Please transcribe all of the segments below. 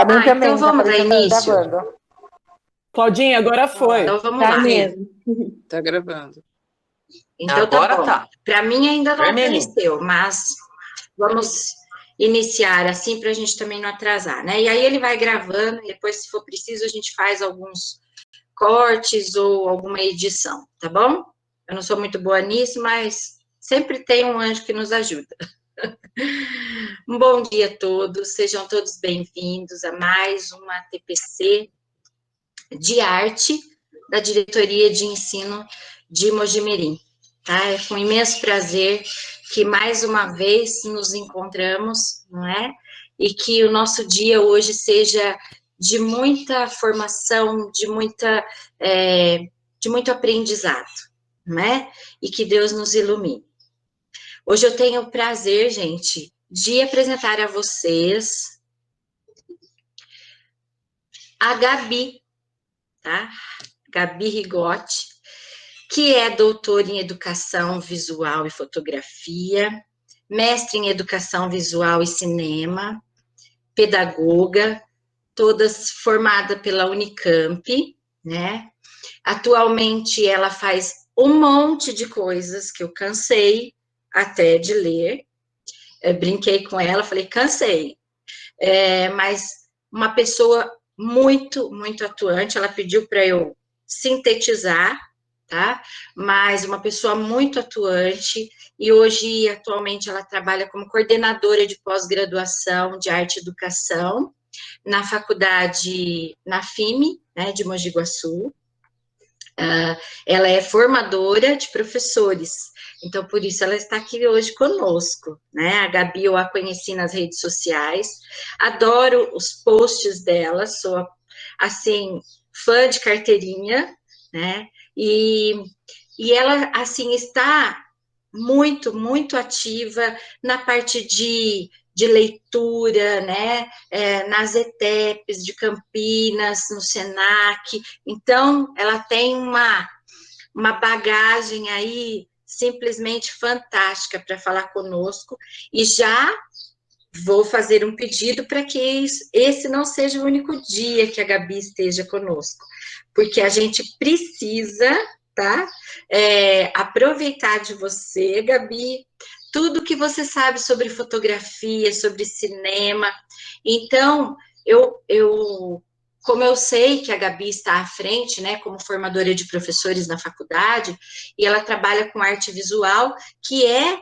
Para mim também, então vamos dar início? gravando. Claudinha, agora foi. Então vamos Tá lá. mesmo. Tá gravando. Então Agora tá bom. tá. Para mim ainda não Vermelhinho. apareceu, mas vamos iniciar assim para a gente também não atrasar, né? E aí ele vai gravando, e depois, se for preciso, a gente faz alguns cortes ou alguma edição, tá bom? Eu não sou muito boa nisso, mas sempre tem um anjo que nos ajuda. Um bom dia a todos, sejam todos bem-vindos a mais uma TPC de arte da Diretoria de Ensino de Mojimirim, tá? É com imenso prazer que mais uma vez nos encontramos, não é? E que o nosso dia hoje seja de muita formação, de muito aprendizado, não é? E que Deus nos ilumine. Hoje eu tenho o prazer, gente, de apresentar a vocês a Gabi, tá? Gabi Rigotti, que é doutora em Educação Visual e Fotografia, mestre em Educação Visual e Cinema, pedagoga, todas formada pela Unicamp, né? Atualmente ela faz um monte de coisas que eu cansei até de ler. Eu brinquei com ela, falei, cansei. Mas uma pessoa muito, muito atuante, ela pediu para eu sintetizar, tá? Mas uma pessoa muito atuante, e hoje, atualmente, ela trabalha como coordenadora de pós-graduação de arte e educação na faculdade, na FIME, né, de Mogi Guaçu. Ela é formadora de professores, então por isso ela está aqui hoje conosco, né? A Gabi eu a conheci nas redes sociais, adoro os posts dela, sou, assim, fã de carteirinha, né? E ela, assim, está muito, muito ativa na parte de leitura, né, nas ETEPs de Campinas, no SENAC, então ela tem uma bagagem aí simplesmente fantástica para falar conosco, e já vou fazer um pedido para que esse não seja o único dia que a Gabi esteja conosco, porque a gente precisa, tá, aproveitar de você, Gabi, tudo que você sabe sobre fotografia, sobre cinema. Então, como eu sei que a Gabi está à frente, né, como formadora de professores na faculdade, e ela trabalha com arte visual, que é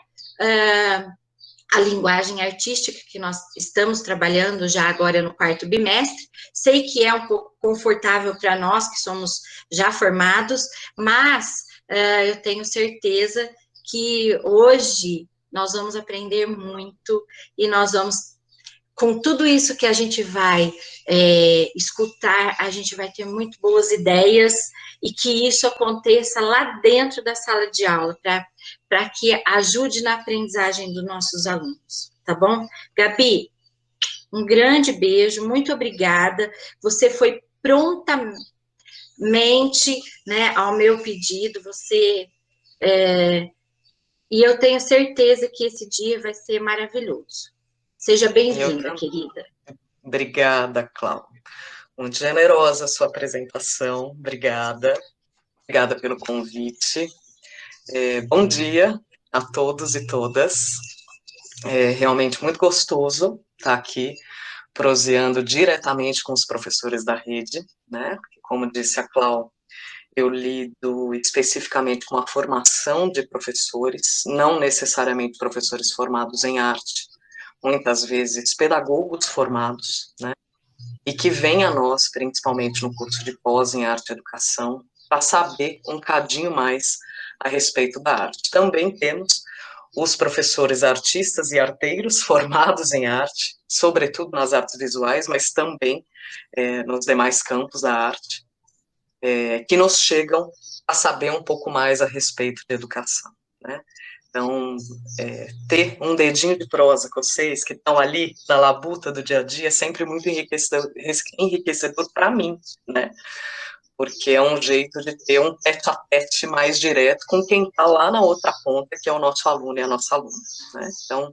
a linguagem artística que nós estamos trabalhando já agora no 4º bimestre. Sei que é um pouco confortável para nós, que somos já formados, mas eu tenho certeza que hoje nós vamos aprender muito, e nós vamos, com tudo isso que a gente vai escutar, a gente vai ter muito boas ideias, e que isso aconteça lá dentro da sala de aula, para que ajude na aprendizagem dos nossos alunos, tá bom? Gabi, um grande beijo, muito obrigada, você foi prontamente, né, ao meu pedido, e eu tenho certeza que esse dia vai ser maravilhoso. Seja bem-vinda, querida. Obrigada, Cláudia. Muito generosa a sua apresentação, obrigada. Obrigada pelo convite. Bom dia a todos e todas. É realmente muito gostoso estar aqui, proseando diretamente com os professores da rede, né? Como disse a Cláudia, eu lido especificamente com a formação de professores, não necessariamente professores formados em arte, muitas vezes pedagogos formados, né? E que vêm a nós, principalmente no curso de pós em arte e educação, para saber um cadinho mais a respeito da arte. Também temos os professores artistas e arteiros formados em arte, sobretudo nas artes visuais, mas também nos demais campos da arte, que nos chegam a saber um pouco mais a respeito de educação, né? Então, ter um dedinho de prosa com vocês, que estão ali na labuta do dia a dia, é sempre muito enriquecedor para mim, né? porque é um jeito de ter um tete-a-tete mais direto com quem está lá na outra ponta, que é o nosso aluno e a nossa aluna, né? Então,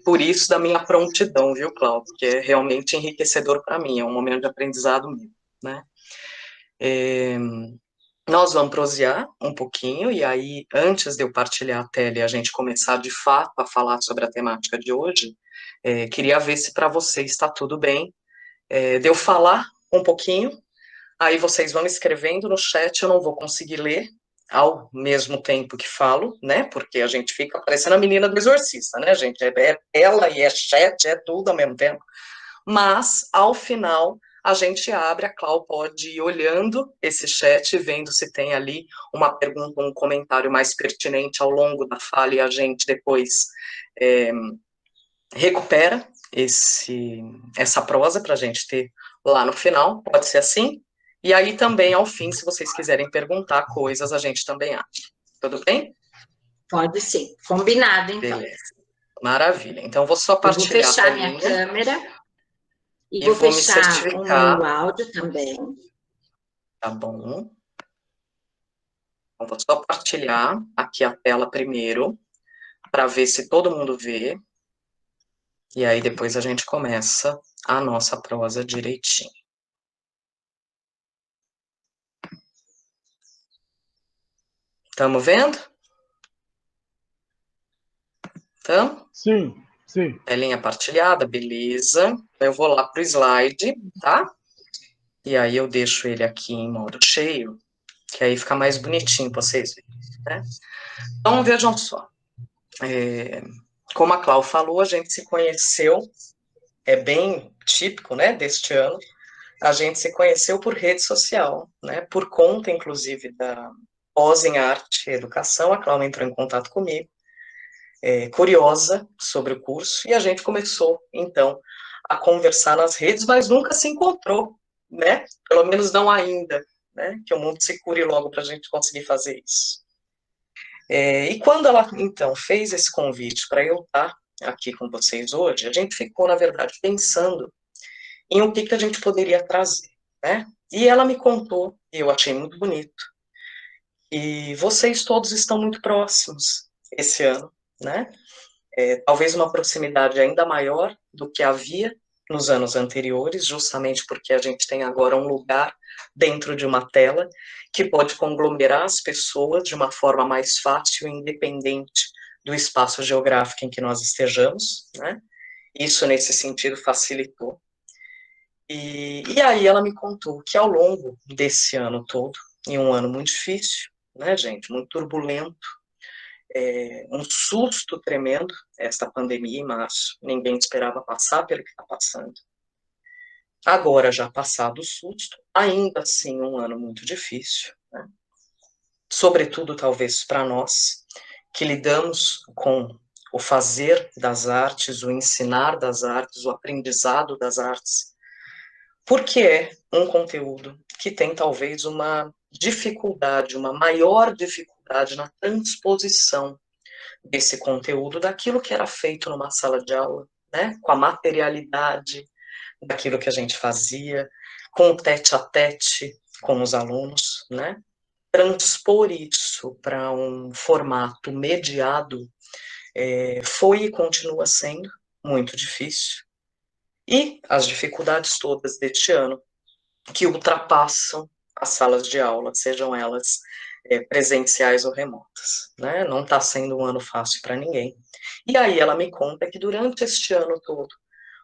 por isso da minha prontidão, viu, Cláudio, que é realmente enriquecedor para mim, é um momento de aprendizado mesmo, né? Nós vamos prosear um pouquinho, e aí, antes de eu partilhar a tela e a gente começar de fato a falar sobre a temática de hoje, queria ver se para vocês está tudo bem, de eu falar um pouquinho, aí vocês vão escrevendo no chat, eu não vou conseguir ler ao mesmo tempo que falo, né, porque a gente fica parecendo a menina do exorcista, né, gente, é tela e é chat, é tudo ao mesmo tempo, mas, ao final, a gente abre, a Clau pode ir olhando esse chat, vendo se tem ali uma pergunta, um comentário mais pertinente ao longo da fala, e a gente depois recupera essa prosa para a gente ter lá no final, pode ser assim? E aí também, ao fim, se vocês quiserem perguntar coisas, a gente também abre. Tudo bem? Pode sim. Combinado, então. Beleza. Maravilha. Então, vou só Eu vou partilhar a fechar minha telinha câmera e e vou vou me fechar o meu certificar. áudio também. Tá bom. Então, vou só partilhar aqui a tela primeiro, para ver se todo mundo vê. E aí depois a gente começa a nossa prosa direitinho. Estamos vendo? Então, Sim, sim. telinha partilhada, beleza. Eu vou lá para o slide, tá? E aí eu deixo ele aqui em modo cheio, que aí fica mais bonitinho para vocês verem, né? Então, vejam só. Como a Clau falou, a gente se conheceu, é bem típico, né, deste ano, a gente se conheceu por rede social, né, por conta, inclusive, da pós em arte e educação, a Cláudia entrou em contato comigo, curiosa sobre o curso, e a gente começou, então, a conversar nas redes, mas nunca se encontrou, né, pelo menos não ainda, né, que o mundo se cure logo para a gente conseguir fazer isso. E quando ela, então, fez esse convite para eu estar aqui com vocês hoje, a gente ficou, na verdade, pensando em o que a gente poderia trazer, né? E ela me contou, e eu achei muito bonito, e vocês todos estão muito próximos esse ano, né? Talvez uma proximidade ainda maior do que havia nos anos anteriores, justamente porque a gente tem agora um lugar dentro de uma tela que pode conglomerar as pessoas de uma forma mais fácil e independente do espaço geográfico em que nós estejamos, né? Isso, nesse sentido, facilitou. E aí ela me contou que ao longo desse ano todo, em um ano muito difícil, né, gente, muito turbulento, um susto tremendo, esta pandemia em março, ninguém esperava passar pelo que está passando. Agora, já passado o susto, ainda assim um ano muito difícil, né? Sobretudo, talvez, para nós, que lidamos com o fazer das artes, o ensinar das artes, o aprendizado das artes, porque é um conteúdo que tem talvez uma dificuldade, uma maior dificuldade na transposição desse conteúdo daquilo que era feito numa sala de aula, né, com a materialidade daquilo que a gente fazia, com o tete-a-tete com os alunos, né, transpor isso para um formato mediado foi e continua sendo muito difícil. E as dificuldades todas deste ano, que ultrapassam as salas de aula, sejam elas presenciais ou remotas, né? Não está sendo um ano fácil para ninguém. E aí ela me conta que durante este ano todo,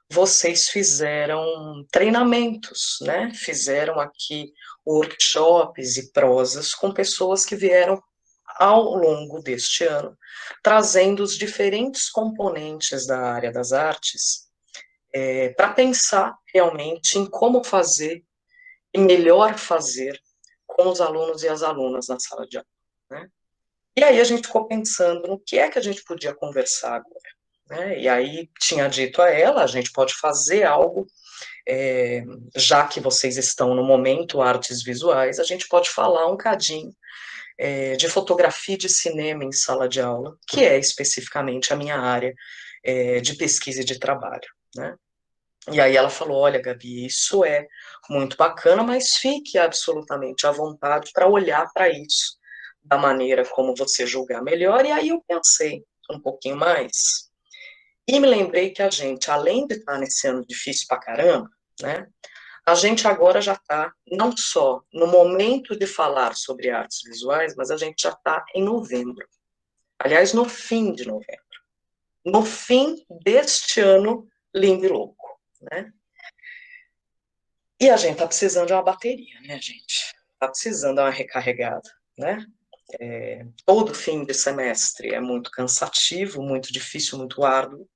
vocês fizeram treinamentos, né? Fizeram aqui workshops e prosas com pessoas que vieram ao longo deste ano, trazendo os diferentes componentes da área das artes para pensar realmente em como fazer e melhor fazer com os alunos e as alunas na sala de aula, né? E aí a gente ficou pensando no que é que a gente podia conversar agora, né? E aí tinha dito a ela, a gente pode fazer algo, já que vocês estão no momento artes visuais, a gente pode falar um cadinho de fotografia e de cinema em sala de aula, que é especificamente a minha área de pesquisa e de trabalho, né? E aí ela falou, olha, Gabi, isso é muito bacana, mas fique absolutamente à vontade para olhar para isso da maneira como você julgar melhor. E aí eu pensei um pouquinho mais e me lembrei que a gente, além de estar nesse ano difícil pra caramba, né, a gente agora já está não só no momento de falar sobre artes visuais, mas a gente já está em novembro. Aliás, no fim de novembro. No fim deste ano lindo e louco, né? E a gente tá precisando de uma bateria, né, gente? Tá precisando dar uma recarregada, né? Todo fim de semestre é muito cansativo, muito difícil, muito árduo.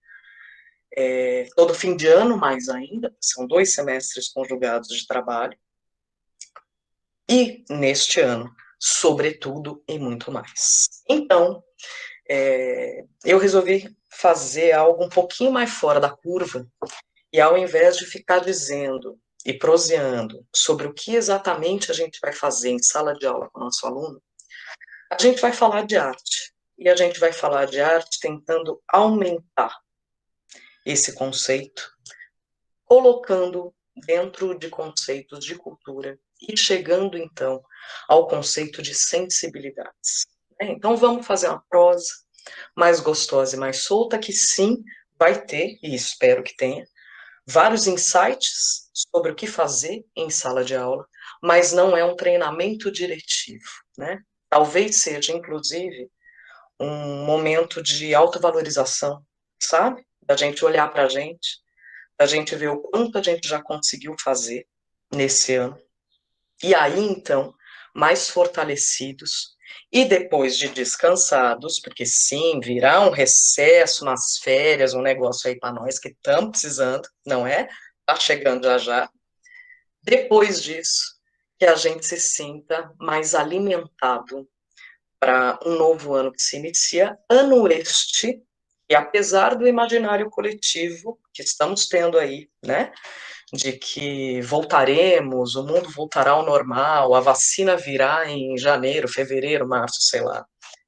Todo fim de ano, mais ainda, são 2 semestres conjugados de trabalho. E neste ano, sobretudo e muito mais. Então, eu resolvi fazer algo um pouquinho mais fora da curva, e ao invés de ficar dizendo e proseando sobre o que exatamente a gente vai fazer em sala de aula com o nosso aluno, a gente vai falar de arte. E a gente vai falar de arte tentando aumentar esse conceito, colocando dentro de conceitos de cultura e chegando, então, ao conceito de sensibilidades. Então, vamos fazer uma prosa mais gostosa e mais solta, que sim, vai ter, e espero que tenha, vários insights sobre o que fazer em sala de aula, mas não é um treinamento diretivo, né? Talvez seja, inclusive, um momento de autovalorização, sabe? Da gente olhar para a gente, da gente ver o quanto a gente já conseguiu fazer nesse ano. E aí, então, mais fortalecidos e depois de descansados, porque sim, virá um recesso, umas férias, um negócio aí para nós que estamos precisando, não é? Tá chegando já já. Depois disso, que a gente se sinta mais alimentado para um novo ano que se inicia, ano este, e apesar do imaginário coletivo que estamos tendo aí, né, de que voltaremos, o mundo voltará ao normal, a vacina virá em janeiro, fevereiro, março, sei lá.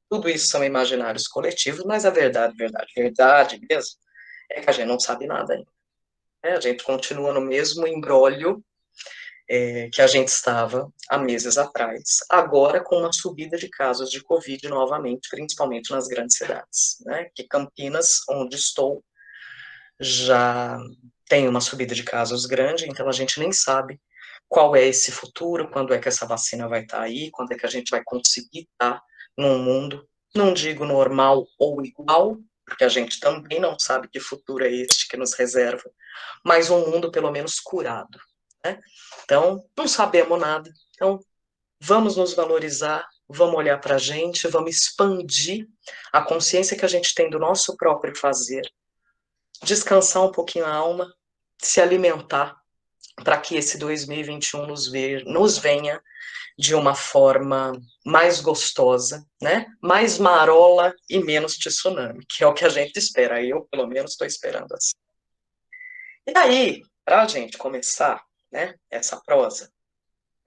Tudo isso são imaginários coletivos, mas a verdade mesmo, é que a gente não sabe nada ainda. A gente continua no mesmo imbróglio que a gente estava há meses atrás, agora com uma subida de casos de Covid novamente, principalmente nas grandes cidades, né? Que Campinas, onde estou, já tem uma subida de casos grande, então a gente nem sabe qual é esse futuro, quando é que essa vacina vai estar aí, quando é que a gente vai conseguir estar num mundo, não digo normal ou igual, porque a gente também não sabe que futuro é este que nos reserva, mas um mundo pelo menos curado, né? Então, não sabemos nada, então vamos nos valorizar, vamos olhar para a gente, vamos expandir a consciência que a gente tem do nosso próprio fazer, descansar um pouquinho a alma, se alimentar, para que esse 2021 nos venha de uma forma mais gostosa, né? Mais marola e menos tsunami, que é o que a gente espera. Eu, pelo menos, estou esperando assim. E aí, para a gente começar, né, essa prosa,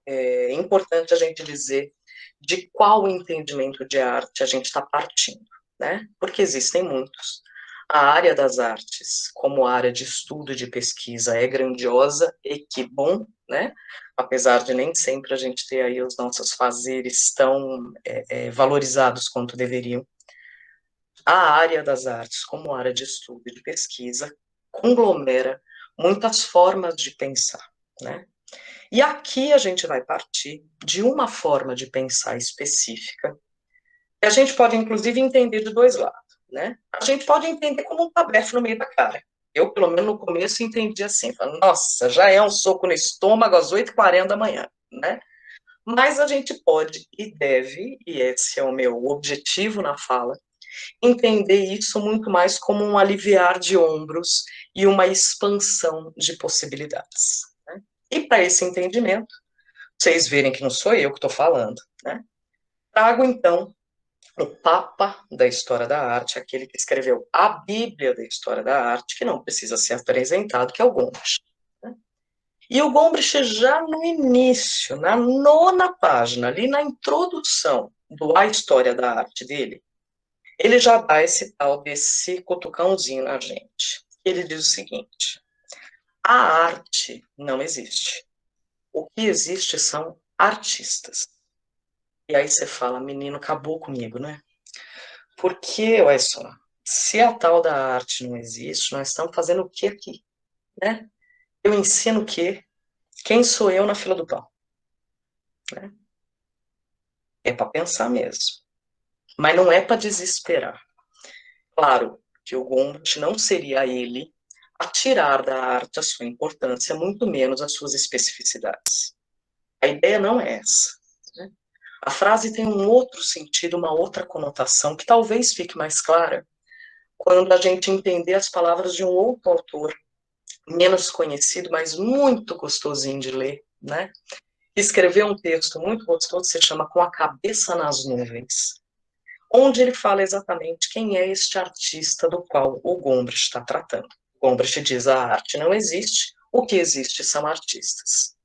é importante a gente dizer de qual entendimento de arte a gente está partindo, né? Porque existem muitos. A área das artes, como área de estudo e de pesquisa, é grandiosa e que bom, né? Apesar de nem sempre a gente ter aí os nossos fazeres tão valorizados quanto deveriam. A área das artes, como área de estudo e de pesquisa, conglomera muitas formas de pensar, né? E aqui a gente vai partir de uma forma de pensar específica, que a gente pode, inclusive, entender de dois lados, né? A gente pode entender como um tabefe no meio da cara. Eu, pelo menos, no começo entendi assim, falando, nossa, já é um soco no estômago às 8h40 da manhã, né? Mas a gente pode e deve, e esse é o meu objetivo na fala, entender isso muito mais como um aliviar de ombros e uma expansão de possibilidades. Né? E para esse entendimento, vocês verem que não sou eu que estou falando, né? Trago, então, o Papa da História da Arte, aquele que escreveu a Bíblia da História da Arte, que não precisa ser apresentado, que é o Gombrich. Né? E o Gombrich, já no início, na 9ª página, ali na introdução do A História da Arte dele, ele já dá esse tal desse cutucãozinho na gente. Ele diz o seguinte: A arte não existe. O que existe são artistas. E aí você fala, menino, acabou comigo, né? Porque, olha só, se a tal da arte não existe, nós estamos fazendo o que aqui, né? Eu ensino o quê? Quem sou eu na fila do pão? Né? É para pensar mesmo. Mas não é para desesperar. Claro que o Gombrich não seria ele a tirar da arte a sua importância, muito menos as suas especificidades. A ideia não é essa. Né? A frase tem um outro sentido, uma outra conotação, que talvez fique mais clara quando a gente entender as palavras de um outro autor, menos conhecido, mas muito gostosinho de ler, né? Escreveu um texto muito gostoso, se chama Com a Cabeça nas Nuvens, onde ele fala exatamente quem é este artista do qual o Gombrich está tratando. Gombrich diz: a arte não existe, o que existe são artistas.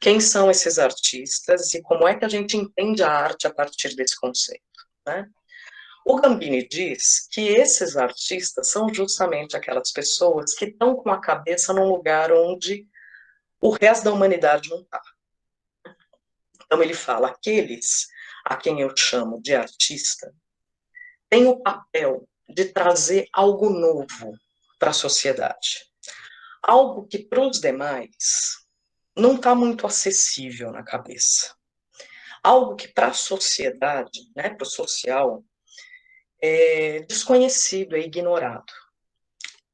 Quem são esses artistas e como é que a gente entende a arte a partir desse conceito? Né? O Gambini diz que esses artistas são justamente aquelas pessoas que estão com a cabeça num lugar onde o resto da humanidade não está. Então ele fala, aqueles a quem eu chamo de artista têm o papel de trazer algo novo para a sociedade. Algo que para os demais não está muito acessível na cabeça. Algo que para a sociedade, né, para o social, é desconhecido, é ignorado.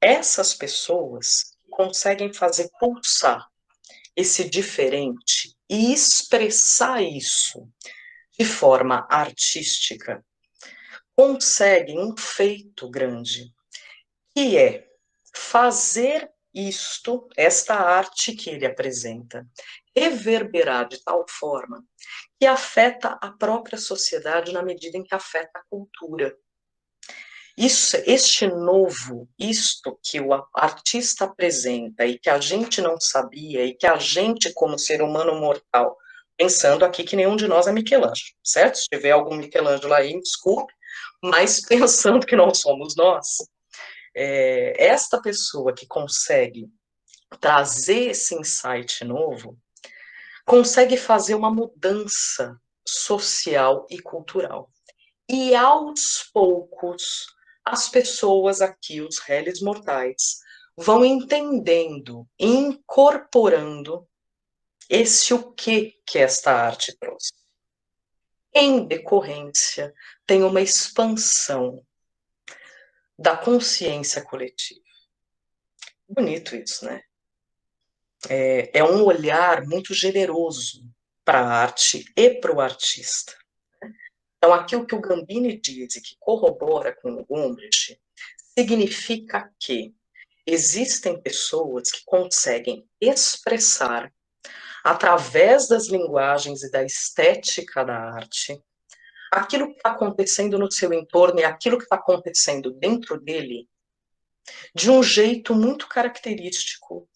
Essas pessoas conseguem fazer pulsar esse diferente e expressar isso de forma artística, conseguem um feito grande, que é fazer esta arte que ele apresenta, reverberar de tal forma que afeta a própria sociedade na medida em que afeta a cultura. Este novo, isto que o artista apresenta e que a gente não sabia e que a gente, como ser humano mortal, pensando aqui que nenhum de nós é Michelangelo, certo? Se tiver algum Michelangelo aí, me desculpe, mas pensando que não somos nós, esta pessoa que consegue trazer esse insight novo, consegue fazer uma mudança social e cultural. E aos poucos, as pessoas aqui, os réis mortais, vão entendendo, incorporando esse o que esta arte trouxe. Em decorrência, tem uma expansão da consciência coletiva. Bonito isso, né? É um olhar muito generoso para a arte e para o artista. Então, aquilo que o Gambini diz e que corrobora com o Gombrich, significa que existem pessoas que conseguem expressar, através das linguagens e da estética da arte, aquilo que está acontecendo no seu entorno e aquilo que está acontecendo dentro dele, de um jeito muito característico,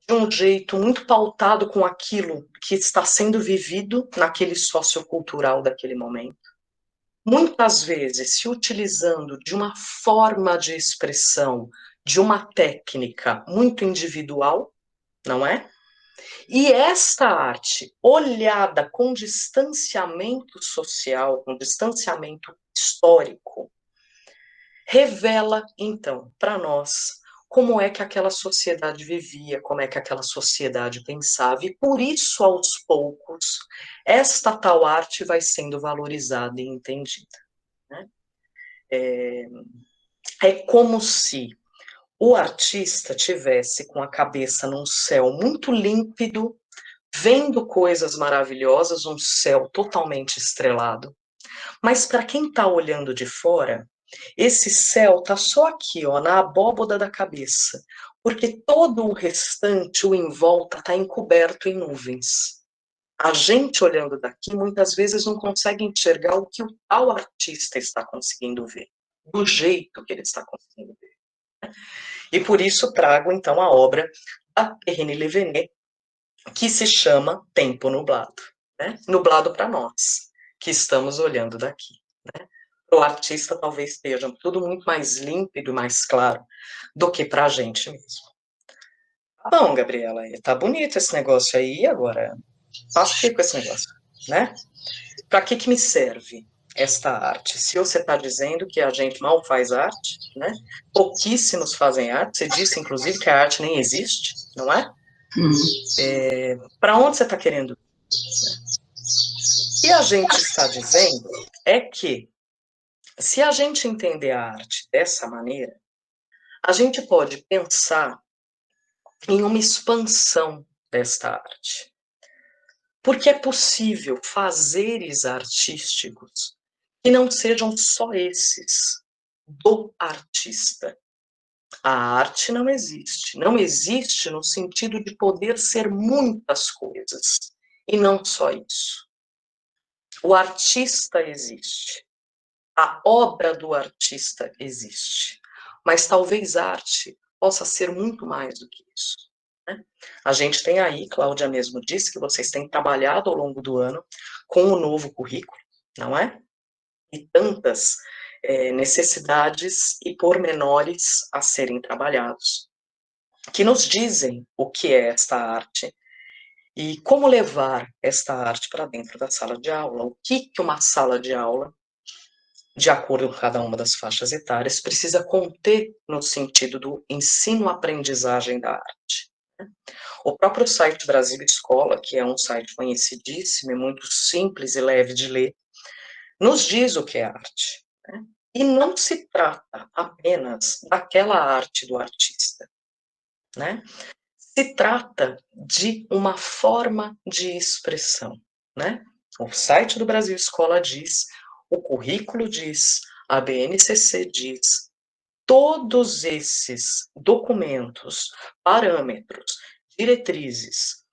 de um jeito muito pautado com aquilo que está sendo vivido naquele sociocultural daquele momento. Muitas vezes se utilizando de uma forma de expressão, de uma técnica muito individual, não é? E esta arte, olhada com distanciamento social, com distanciamento histórico, revela, então, para nós, como é que aquela sociedade vivia, como é que aquela sociedade pensava, e por isso, aos poucos, esta tal arte vai sendo valorizada e entendida. Né? É como se o artista tivesse com a cabeça num céu muito límpido, vendo coisas maravilhosas, um céu totalmente estrelado. Mas para quem está olhando de fora, esse céu está só aqui, ó, na abóboda da cabeça, porque todo o restante, o em volta, está encoberto em nuvens. A gente olhando daqui, muitas vezes não consegue enxergar o que o tal artista está conseguindo ver, do jeito que ele está conseguindo ver. E por isso trago, então, a obra da Perrine Levenet, que se chama Tempo Nublado. Né? Nublado para nós, que estamos olhando daqui. Né? Para o artista, talvez esteja tudo muito mais límpido, mais claro, do que para a gente mesmo. Tá bom, Gabriela, tá bonito esse negócio aí, agora faço o que com esse negócio, né? Para que me serve esta arte? Se você está dizendo que a gente mal faz arte, né? Pouquíssimos fazem arte, você disse, inclusive, que a arte nem existe, não é? Para onde você está querendo? O que a gente está dizendo é que, se a gente entender a arte dessa maneira, a gente pode pensar em uma expansão desta arte. Porque é possível fazeres artísticos que não sejam só esses, do artista. A arte não existe. Não existe no sentido de poder ser muitas coisas, e não só isso. O artista existe. A obra do artista existe. Mas talvez arte possa ser muito mais do que isso. Né? A gente tem aí, Cláudia mesmo disse, que vocês têm trabalhado ao longo do ano com o novo currículo, não é? E tantas necessidades e pormenores a serem trabalhados, que nos dizem o que é esta arte e como levar esta arte para dentro da sala de aula, o que uma sala de aula, de acordo com cada uma das faixas etárias, precisa conter no sentido do ensino-aprendizagem da arte. O próprio site Brasil Escola, que é um site conhecidíssimo e muito simples e leve de ler, nos diz o que é arte. Né? E não se trata apenas daquela arte do artista. Né? Se trata de uma forma de expressão. Né? O site do Brasil Escola diz, o currículo diz, a BNCC diz, todos esses documentos, parâmetros, diretrizes,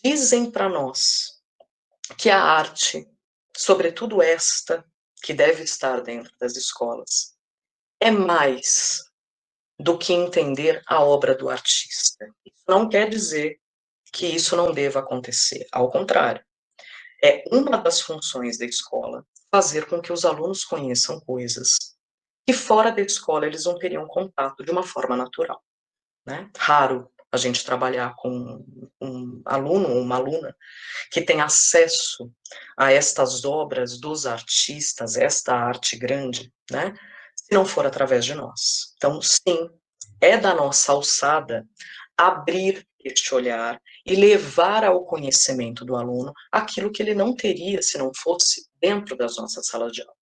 dizem para nós que a arte, sobretudo esta, que deve estar dentro das escolas, é mais do que entender a obra do artista. Isso não quer dizer que isso não deva acontecer, ao contrário. É uma das funções da escola fazer com que os alunos conheçam coisas que fora da escola eles não teriam contato de uma forma natural. Né? Raro a gente trabalhar com um aluno ou uma aluna que tem acesso a estas obras dos artistas, esta arte grande, né? Se não for através de nós. Então, sim, é da nossa alçada abrir este olhar e levar ao conhecimento do aluno aquilo que ele não teria se não fosse dentro das nossas salas de aula.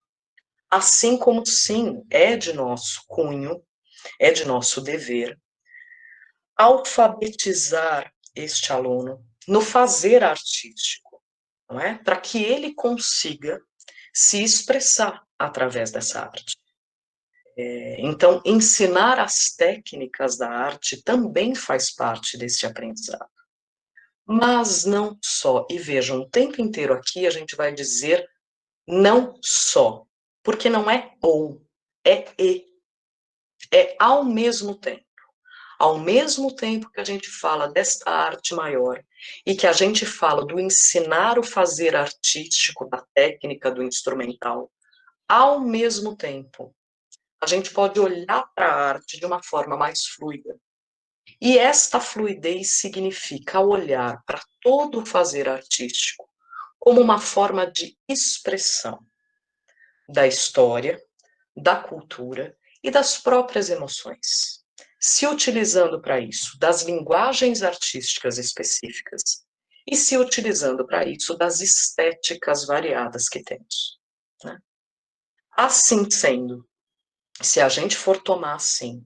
Assim como, sim, é de nosso cunho, é de nosso dever, alfabetizar este aluno no fazer artístico, não é? Para que ele consiga se expressar através dessa arte. Então, ensinar as técnicas da arte também faz parte desse aprendizado. Mas não só. E vejam, o tempo inteiro aqui a gente vai dizer não só, porque não é ou, é e. É ao mesmo tempo. Ao mesmo tempo que a gente fala desta arte maior e que a gente fala do ensinar o fazer artístico, da técnica, do instrumental, ao mesmo tempo, a gente pode olhar para a arte de uma forma mais fluida. E esta fluidez significa olhar para todo o fazer artístico como uma forma de expressão da história, da cultura e das próprias emoções, se utilizando para isso das linguagens artísticas específicas e se utilizando para isso das estéticas variadas que temos. Né? Assim sendo, se a gente for tomar assim,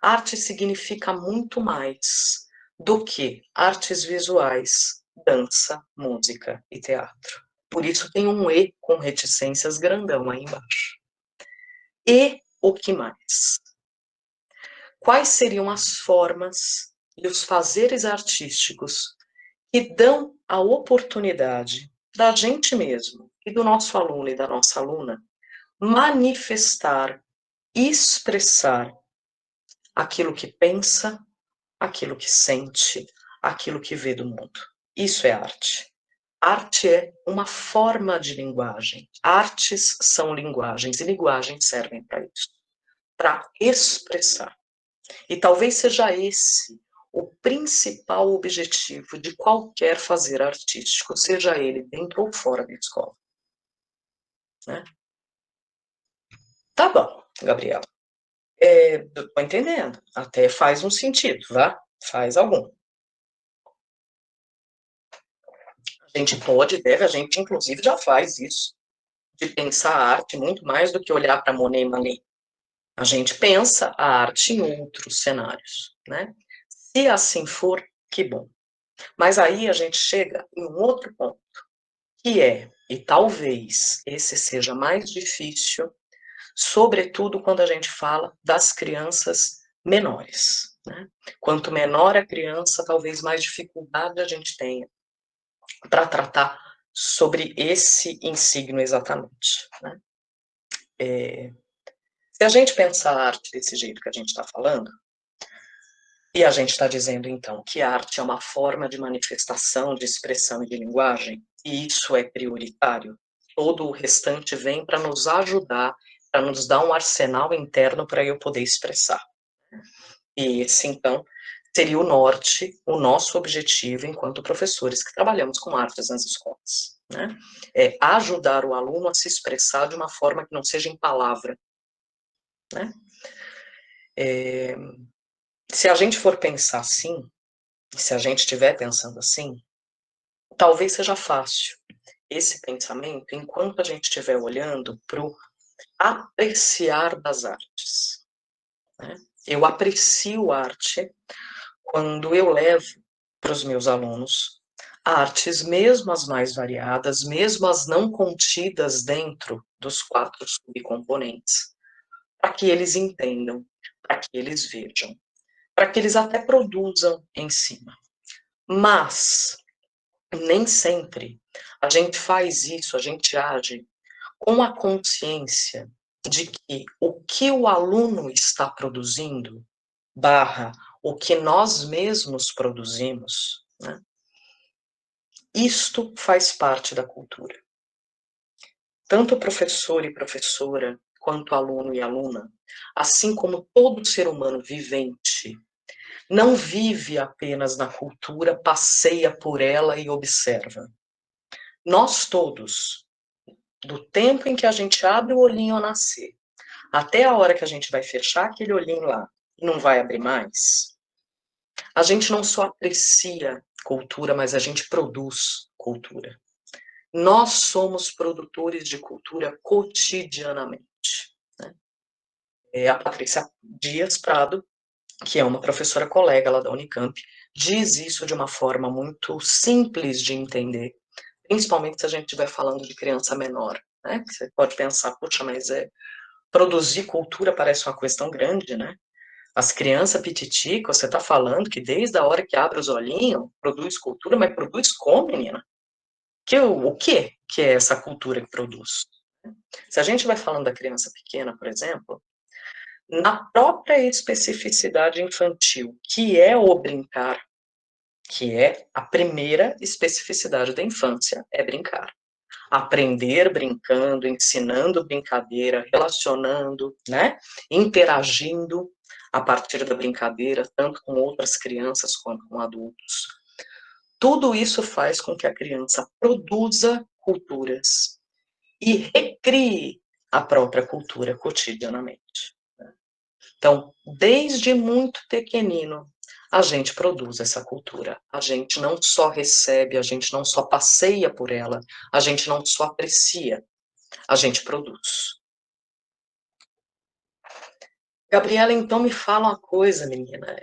arte significa muito mais do que artes visuais, dança, música e teatro. Por isso tem um E com reticências grandão aí embaixo. E o que mais? Quais seriam as formas e os fazeres artísticos que dão a oportunidade da gente mesmo e do nosso aluno e da nossa aluna manifestar, expressar aquilo que pensa, aquilo que sente, aquilo que vê do mundo. Isso é arte. Arte é uma forma de linguagem. Artes são linguagens e linguagens servem para isso, para expressar. E talvez seja esse o principal objetivo de qualquer fazer artístico, seja ele dentro ou fora da escola. Né? Tá bom, Gabriela. Tô entendendo. Até faz um sentido, tá? Faz algum. A gente pode, deve, a gente inclusive já faz isso, de pensar a arte muito mais do que olhar para Monet e Manet. A gente pensa a arte em outros cenários, né? Se assim for, que bom. Mas aí a gente chega em um outro ponto, que é, e talvez esse seja mais difícil, sobretudo quando a gente fala das crianças menores. Né? Quanto menor a criança, talvez mais dificuldade a gente tenha para tratar sobre esse insígno exatamente. Né? Se a gente pensar a arte desse jeito que a gente está falando, e a gente está dizendo, então, que a arte é uma forma de manifestação, de expressão e de linguagem, e isso é prioritário, todo o restante vem para nos ajudar, para nos dar um arsenal interno para eu poder expressar. E esse, então, seria o norte, o nosso objetivo enquanto professores que trabalhamos com artes nas escolas. Né? É ajudar o aluno a se expressar de uma forma que não seja em palavra. Né? Se a gente for pensar assim, se a gente estiver pensando assim, talvez seja fácil esse pensamento enquanto a gente estiver olhando para o apreciar das artes. Né? Eu aprecio arte quando eu levo para os meus alunos artes, mesmo as mais variadas, mesmo as não contidas dentro dos 4 subcomponentes, para que eles entendam, para que eles vejam, para que eles até produzam em cima. Mas nem sempre a gente faz isso, a gente age com a consciência de que o aluno está produzindo, o que nós mesmos produzimos, né? Isto faz parte da cultura. Tanto professor e professora, quanto aluno e aluna, assim como todo ser humano vivente, não vive apenas na cultura, passeia por ela e observa. Nós todos, do tempo em que a gente abre o olhinho ao nascer, até a hora que a gente vai fechar aquele olhinho lá e não vai abrir mais, a gente não só aprecia cultura, mas a gente produz cultura. Nós somos produtores de cultura cotidianamente. Né? A Patrícia Dias Prado, que é uma professora colega lá da Unicamp, diz isso de uma forma muito simples de entender, principalmente se a gente estiver falando de criança menor. Né? Você pode pensar, puxa, mas produzir cultura parece uma coisa tão grande, né? As crianças pititicas, você está falando que desde a hora que abre os olhinhos, produz cultura, mas produz como, menina? O que é essa cultura que produz? Se a gente vai falando da criança pequena, por exemplo, na própria especificidade infantil, que é o brincar, que é a primeira especificidade da infância, é brincar. Aprender brincando, ensinando brincadeira, relacionando, né? Interagindo a partir da brincadeira, tanto com outras crianças quanto com adultos. Tudo isso faz com que a criança produza culturas e recrie a própria cultura cotidianamente. Então, desde muito pequenino, a gente produz essa cultura. A gente não só recebe, a gente não só passeia por ela, a gente não só aprecia, a gente produz. Gabriela, então me fala uma coisa, menina.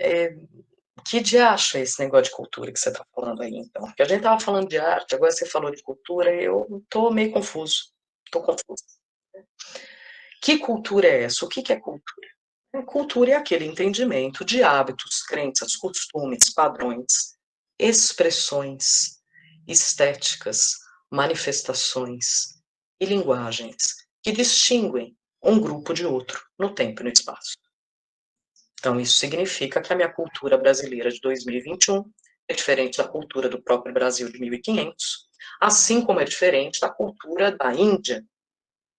Que diacho é esse negócio de cultura que você está falando aí, então? Porque a gente estava falando de arte, agora você falou de cultura, eu estou meio confuso. Estou confuso. Que cultura é essa? O que é cultura? Cultura é aquele entendimento de hábitos, crenças, costumes, padrões, expressões, estéticas, manifestações e linguagens que distinguem um grupo de outro no tempo e no espaço. Então, isso significa que a minha cultura brasileira de 2021 é diferente da cultura do próprio Brasil de 1500, assim como é diferente da cultura da Índia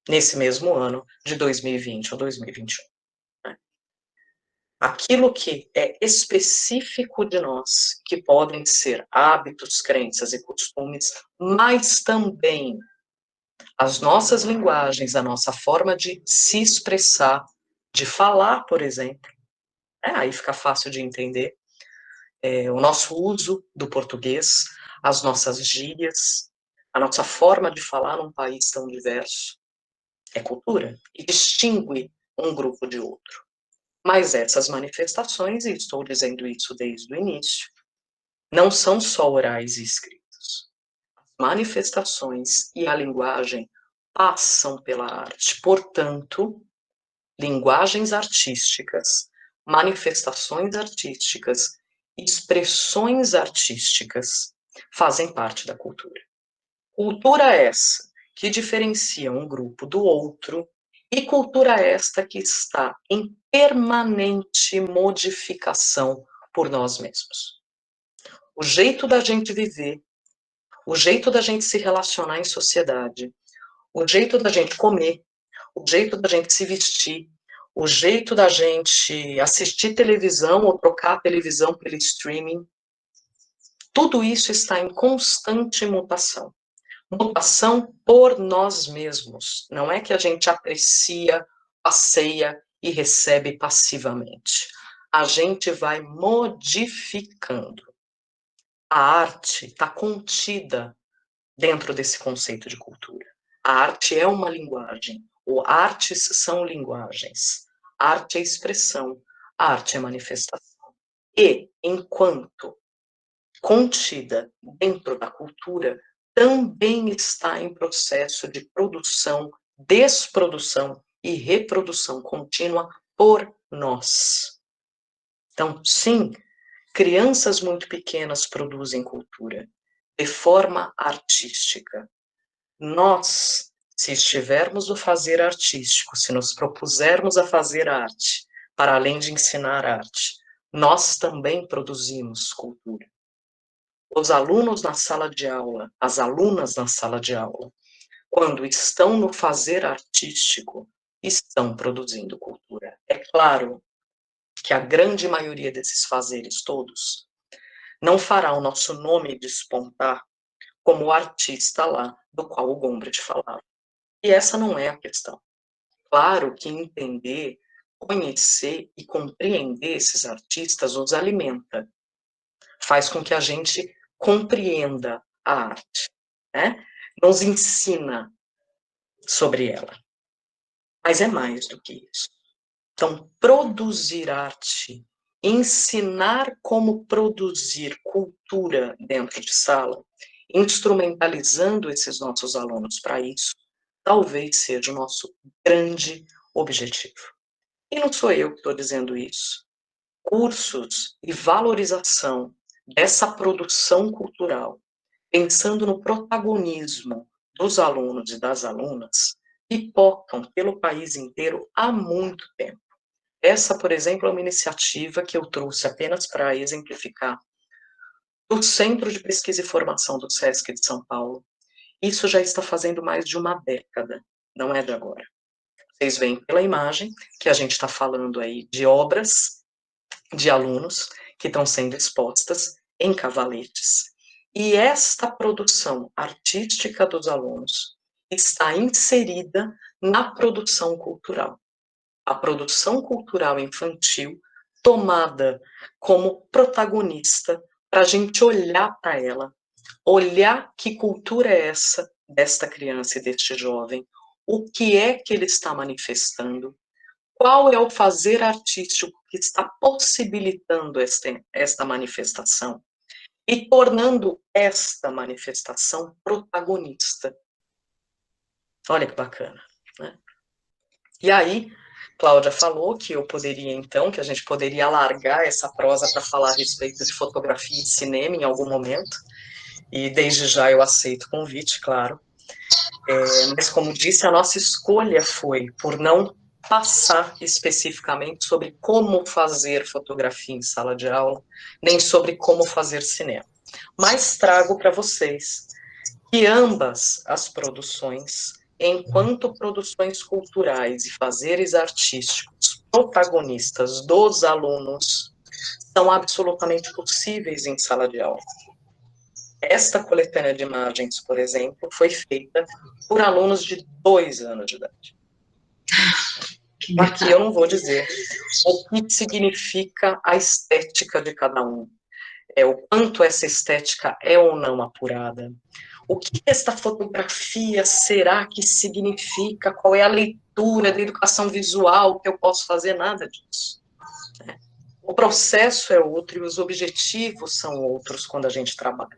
nesse mesmo ano de 2020 ou 2021. aquilo que é específico de nós, que podem ser hábitos, crenças e costumes, mas também as nossas linguagens, a nossa forma de se expressar, de falar, por exemplo. Aí fica fácil de entender. O nosso uso do português, as nossas gírias, a nossa forma de falar num país tão diverso, é cultura e distingue um grupo de outro. Mas essas manifestações, e estou dizendo isso desde o início, não são só orais e escritos. As manifestações e a linguagem passam pela arte. Portanto, linguagens artísticas, manifestações artísticas, expressões artísticas fazem parte da cultura. Cultura essa que diferencia um grupo do outro e cultura esta que está em permanente modificação por nós mesmos. O jeito da gente viver, o jeito da gente se relacionar em sociedade, o jeito da gente comer, o jeito da gente se vestir, o jeito da gente assistir televisão ou trocar a televisão pelo streaming, tudo isso está em constante mutação. Mutação por nós mesmos. Não é que a gente aprecia, passeia e recebe passivamente. A gente vai modificando. A arte está contida dentro desse conceito de cultura. A arte é uma linguagem, ou artes são linguagens. A arte é expressão, a arte é manifestação. E, enquanto contida dentro da cultura, também está em processo de produção, desprodução e reprodução contínua por nós. Então, sim, crianças muito pequenas produzem cultura de forma artística. Nós, se estivermos no fazer artístico, se nos propusermos a fazer arte, para além de ensinar arte, nós também produzimos cultura. Os alunos na sala de aula, as alunas na sala de aula, quando estão no fazer artístico, estão produzindo cultura. É claro que a grande maioria desses fazeres todos não fará o nosso nome despontar como o artista lá do qual o Gombrich falava. E essa não é a questão. Claro que entender, conhecer e compreender esses artistas os alimenta. Faz com que a gente compreenda a arte, né? Nos ensina sobre ela. Mas é mais do que isso. Então, produzir arte, ensinar como produzir cultura dentro de sala, instrumentalizando esses nossos alunos para isso, talvez seja o nosso grande objetivo. E não sou eu que estou dizendo isso. Cursos e valorização dessa produção cultural, pensando no protagonismo dos alunos e das alunas, pipocam pelo país inteiro há muito tempo. Essa, por exemplo, é uma iniciativa que eu trouxe apenas para exemplificar do Centro de Pesquisa e Formação do SESC de São Paulo. Isso já está fazendo mais de uma década, não é de agora. Vocês veem pela imagem que a gente está falando aí de obras de alunos que estão sendo expostas em cavaletes. E esta produção artística dos alunos está inserida na produção cultural. A produção cultural infantil tomada como protagonista para a gente olhar para ela, olhar que cultura é essa desta criança e deste jovem, o que é que ele está manifestando, qual é o fazer artístico que está possibilitando esta manifestação e tornando esta manifestação protagonista. Olha que bacana, né? E aí, Cláudia falou que eu poderia, então, que a gente poderia alargar essa prosa para falar a respeito de fotografia e cinema em algum momento, e desde já eu aceito o convite, claro. Mas, como disse, a nossa escolha foi por não passar especificamente sobre como fazer fotografia em sala de aula, nem sobre como fazer cinema. Mas trago para vocês que ambas as produções, enquanto produções culturais e fazeres artísticos protagonistas dos alunos são absolutamente possíveis em sala de aula. Esta coletânea de imagens, por exemplo, foi feita por alunos de 2 anos de idade. Aqui eu não vou dizer o que significa a estética de cada um, o quanto essa estética é ou não apurada, o que esta fotografia será que significa, qual é a leitura da educação visual que eu posso fazer, nada disso. O processo é outro e os objetivos são outros quando a gente trabalha.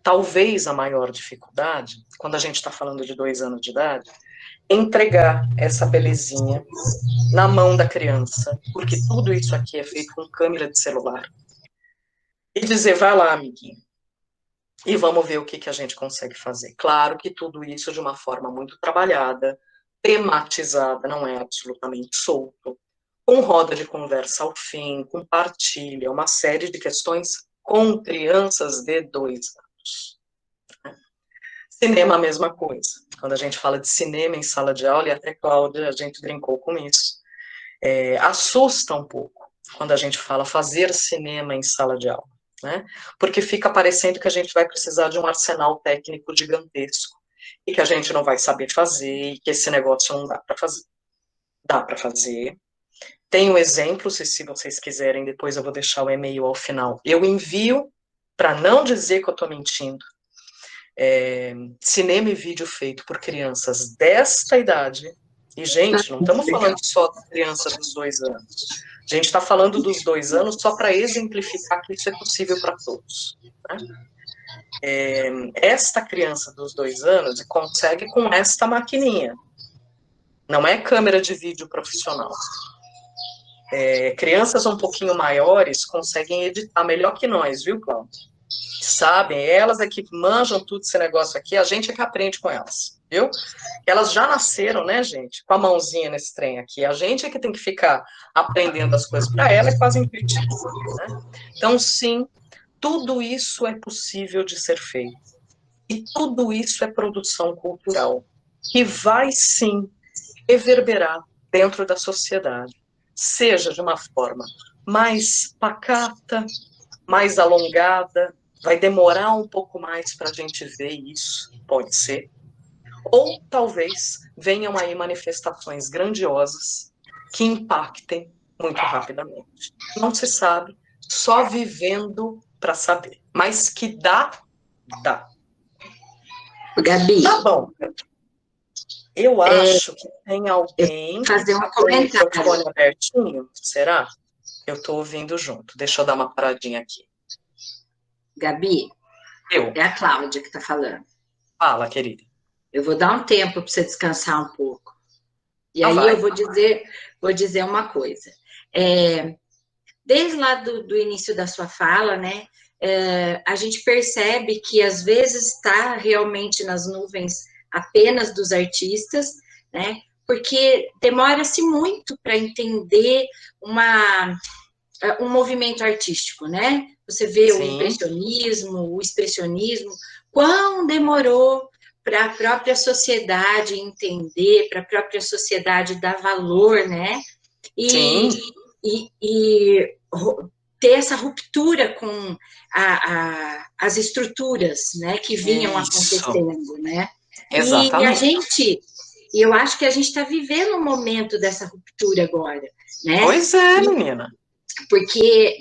Talvez a maior dificuldade, quando a gente está falando de 2 anos de idade, é entregar essa belezinha na mão da criança, porque tudo isso aqui é feito com câmera de celular. E dizer, vai lá, amiguinho, e vamos ver o que a gente consegue fazer. Claro que tudo isso de uma forma muito trabalhada, tematizada, não é absolutamente solto, com roda de conversa ao fim, com partilha, uma série de questões com crianças de 2 anos. Cinema, a mesma coisa. Quando a gente fala de cinema em sala de aula, e até Cláudia, a gente brincou com isso, assusta um pouco quando a gente fala fazer cinema em sala de aula, né? Porque fica parecendo que a gente vai precisar de um arsenal técnico gigantesco, e que a gente não vai saber fazer, e que esse negócio não dá para fazer. Dá para fazer. Tenho exemplos, e se vocês quiserem, depois eu vou deixar o e-mail ao final. Eu envio, para não dizer que eu estou mentindo, cinema e vídeo feito por crianças desta idade, e, gente, não estamos falando só da criança dos 2 anos, a gente está falando dos 2 anos só para exemplificar que isso é possível para todos, né? Esta criança dos 2 anos consegue com esta maquininha, não é câmera de vídeo profissional. Crianças um pouquinho maiores conseguem editar melhor que nós, viu, Cláudia? Sabem, elas é que manjam tudo esse negócio aqui, a gente é que aprende com elas, viu? Elas já nasceram, né, gente, com a mãozinha nesse trem aqui, a gente é que tem que ficar aprendendo as coisas para ela, é quase intuitivo, né? Então, sim, tudo isso é possível de ser feito, e tudo isso é produção cultural, que vai, sim, reverberar dentro da sociedade, seja de uma forma mais pacata, mais alongada, vai demorar um pouco mais para a gente ver isso, pode ser. Ou talvez venham aí manifestações grandiosas que impactem muito rapidamente. Não se sabe, só vivendo para saber. Mas que dá, dá. Gabi. Tá bom. Eu acho que tem alguém fazer um que tem o comentário. microfone abertinho, será? Eu estou ouvindo junto. Deixa eu dar uma paradinha aqui. Gabi, Eu. é a Cláudia que está falando. Fala, querida. Eu vou dar um tempo para você descansar um pouco. E aí vai. eu vou dizer uma coisa. Desde lá do início da sua fala, né, a gente percebe que às vezes está realmente nas nuvens apenas dos artistas, né, porque demora-se muito para entender um movimento artístico, né? Você vê o impressionismo, o expressionismo, quão demorou para a própria sociedade entender, para a própria sociedade dar valor, né? E ter essa ruptura com as estruturas, né, que vinham acontecendo, né? Exatamente. E eu acho que a gente está vivendo um momento dessa ruptura agora, né? Pois é, menina. Porque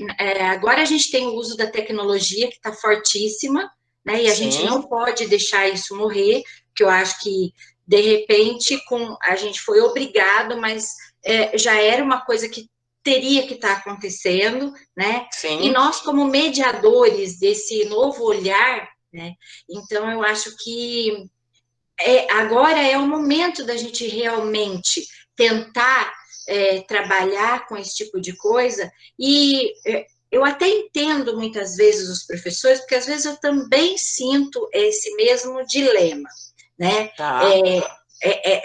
agora a gente tem o uso da tecnologia que está fortíssima, né? E a gente não pode deixar isso morrer, porque eu acho que, de repente, a gente foi obrigado, mas já era uma coisa que teria que estar acontecendo, né? Sim. E nós, como mediadores desse novo olhar, né? Então, eu acho que agora é o momento da gente realmente tentar trabalhar com esse tipo de coisa, e eu até entendo muitas vezes os professores, porque às vezes eu também sinto esse mesmo dilema, né?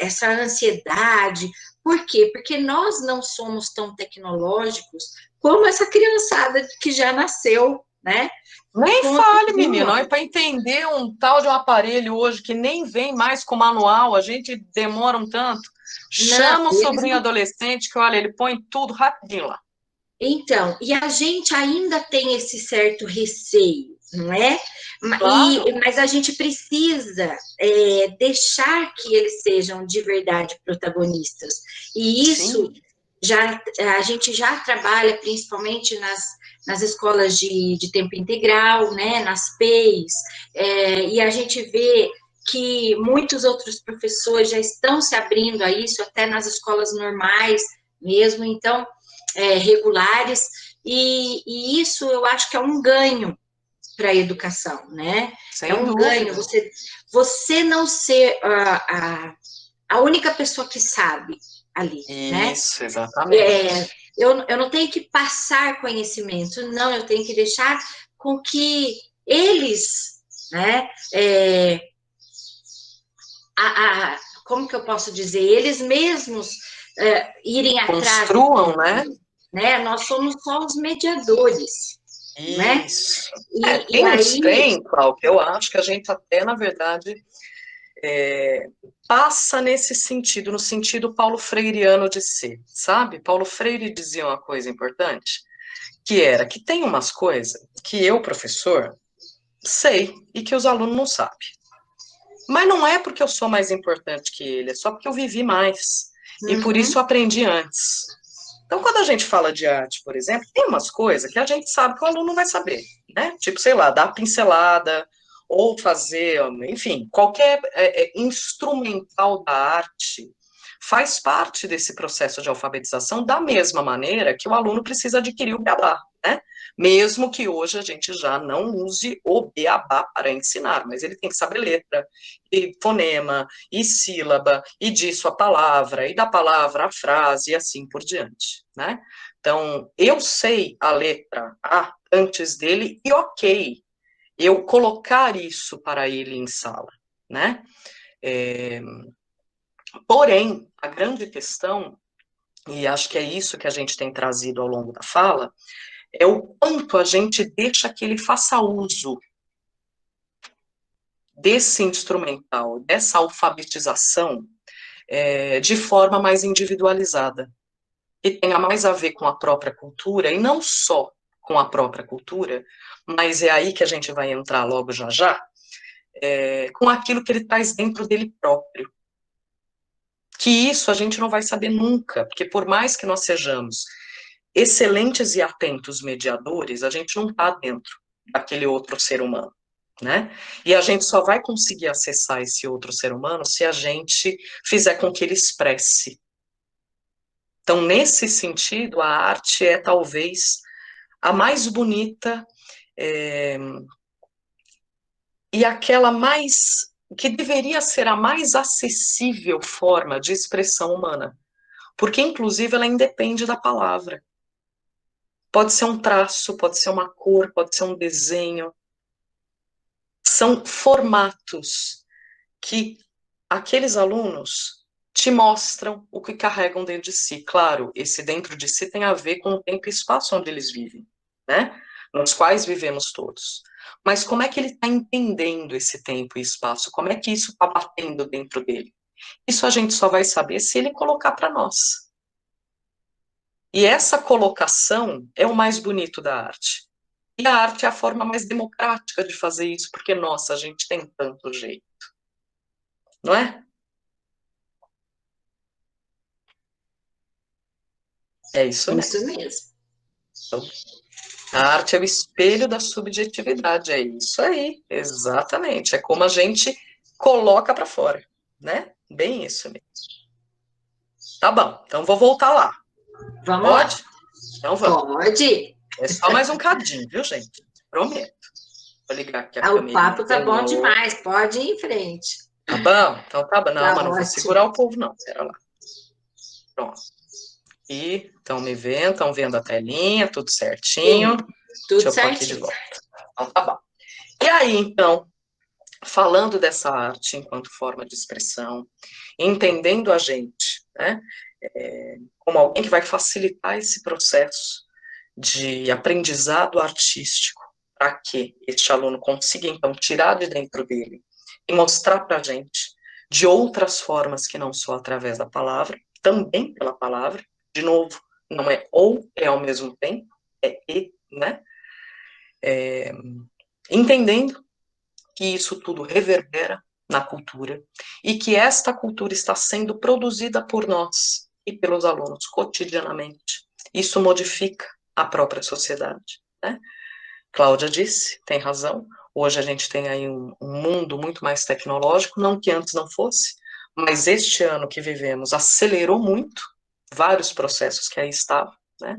Essa ansiedade. Por quê? Porque nós não somos tão tecnológicos como essa criançada que já nasceu, né? Nem Com fale, o menino. manual. Olha, para entender um tal de um aparelho hoje que nem vem mais com manual, a gente demora um tanto. Não, Chama o eles sobrinho adolescente que, olha, ele põe tudo rapidinho lá. Então, e a gente ainda tem esse certo receio, não é? Claro. Mas a gente precisa deixar que eles sejam de verdade protagonistas. E isso Sim. a gente já trabalha principalmente nas escolas de tempo integral, né? Nas PEIs, e a gente vê que muitos outros professores já estão se abrindo a isso, até nas escolas normais mesmo. Então, regulares, e isso eu acho que é um ganho para a educação, né? É Sem um ganho dúvida. você não ser a única pessoa que sabe ali, né? Isso, exatamente. Eu não tenho que passar conhecimento, não, eu tenho que deixar com que eles, né? Como que eu posso dizer? Eles mesmos irem atrás do Construam, né? né? Nós somos só os mediadores, né? Isso. E Tem uns aí, trem, Cláudio, que eu acho que a gente até, na verdade, passa nesse sentido, no sentido paulo freireano de ser, sabe? Paulo Freire dizia uma coisa importante, que era que tem umas coisas que eu, professor, sei e que os alunos não sabem. Mas não é porque eu sou mais importante que ele, é só porque eu vivi mais. E por isso eu aprendi antes. Então, quando a gente fala de arte, por exemplo, tem umas coisas que a gente sabe que o aluno não vai saber, né? Tipo, sei lá, dar pincelada, ou fazer, enfim, qualquer instrumental da arte faz parte desse processo de alfabetização da mesma maneira que o aluno precisa adquirir o beabá, né? Mesmo que hoje a gente já não use o beabá para ensinar, mas ele tem que saber letra, e fonema, e sílaba, e disso a palavra, e da palavra a frase, e assim por diante, né? Então, eu sei a letra A antes dele, e ok, eu colocar isso para ele em sala, né? Porém, a grande questão, e acho que é isso que a gente tem trazido ao longo da fala, é o quanto a gente deixa que ele faça uso desse instrumental, dessa alfabetização, de forma mais individualizada, que tenha mais a ver com a própria cultura, e não só com a própria cultura, mas é aí que a gente vai entrar logo já já, com aquilo que ele traz dentro dele próprio. Que isso a gente não vai saber nunca, porque por mais que nós sejamos excelentes e atentos mediadores, a gente não está dentro daquele outro ser humano, né? E a gente só vai conseguir acessar esse outro ser humano se a gente fizer com que ele expresse. Então, nesse sentido, a arte é talvez a mais bonita e aquela mais que deveria ser a mais acessível forma de expressão humana, porque inclusive ela independe da palavra. Pode ser um traço, pode ser uma cor, pode ser um desenho. São formatos que aqueles alunos te mostram o que carregam dentro de si. Claro, esse dentro de si tem a ver com o tempo e espaço onde eles vivem, né? Nos quais vivemos todos. Mas como é que ele está entendendo esse tempo e espaço? Como é que isso está batendo dentro dele? Isso a gente só vai saber se ele colocar para nós. E essa colocação é o mais bonito da arte. E a arte é a forma mais democrática de fazer isso, porque, nossa, a gente tem tanto jeito. Não é? É isso mesmo. isso mesmo. Então, a arte é o espelho da subjetividade, é isso aí, exatamente. É como a gente coloca para fora, né? Bem isso mesmo. Tá bom, então vou voltar lá. Vamos Pode? lá. Então vamos. Pode. É só mais um cadinho, viu, gente? Prometo. Vou ligar aqui a O câmerinha papo de tá bom novo. demais. Pode ir em frente. Tá bom? Então tá bom. Não, Tá mas não vou ótimo. segurar o povo, não. Pera lá. Pronto. E estão me vendo, estão vendo a telinha, tudo certinho. Sim, tudo Deixa eu pôr aqui de certinho. volta. Então tá bom. E aí, então, falando dessa arte enquanto forma de expressão, entendendo a gente, né, como alguém que vai facilitar esse processo de aprendizado artístico para que este aluno consiga, então, tirar de dentro dele e mostrar para a gente de outras formas que não só através da palavra, também pela palavra, de novo, não é ou, é ao mesmo tempo, é e, né? Entendendo que isso tudo reverbera na cultura e que esta cultura está sendo produzida por nós e pelos alunos cotidianamente. Isso modifica a própria sociedade, né? Cláudia disse, tem razão, hoje a gente tem aí um mundo muito mais tecnológico, não que antes não fosse, mas este ano que vivemos acelerou muito vários processos que aí estavam, né?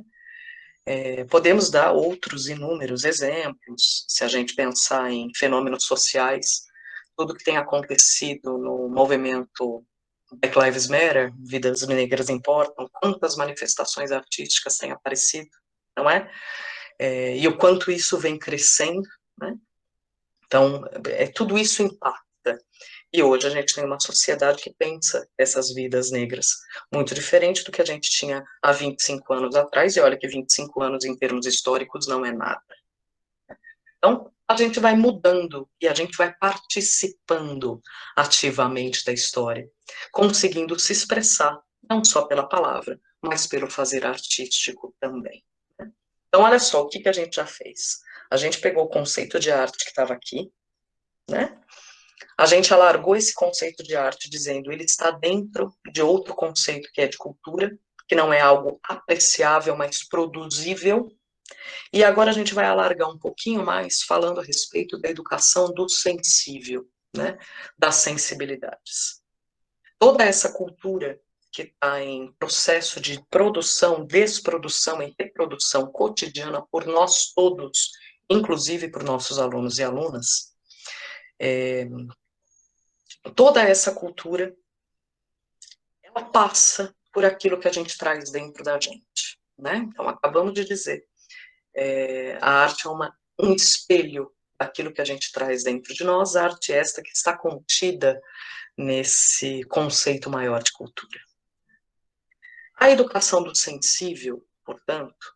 Podemos dar outros inúmeros exemplos, se a gente pensar em fenômenos sociais, tudo que tem acontecido no movimento Black Lives Matter, Vidas Negras Importam, quantas manifestações artísticas têm aparecido, não é? E o quanto isso vem crescendo, né? Então, tudo isso impacta. E hoje a gente tem uma sociedade que pensa essas vidas negras muito diferente do que a gente tinha há 25 anos atrás, e olha que 25 anos em termos históricos não é nada. Então, a gente vai mudando e a gente vai participando ativamente da história, conseguindo se expressar, não só pela palavra, mas pelo fazer artístico também. Então, olha só, o que a gente já fez? A gente pegou o conceito de arte que estava aqui, né? A gente alargou esse conceito de arte, dizendo ele está dentro de outro conceito que é de cultura, que não é algo apreciável, mas produzível. E agora a gente vai alargar um pouquinho mais, falando a respeito da educação do sensível, né? Das sensibilidades. Toda essa cultura que está em processo de produção, desprodução e reprodução cotidiana por nós todos, inclusive por nossos alunos e alunas, toda essa cultura, ela passa por aquilo que a gente traz dentro da gente, né? Então, acabamos de dizer, a arte é um espelho daquilo que a gente traz dentro de nós, a arte esta que está contida nesse conceito maior de cultura. A educação do sensível, portanto,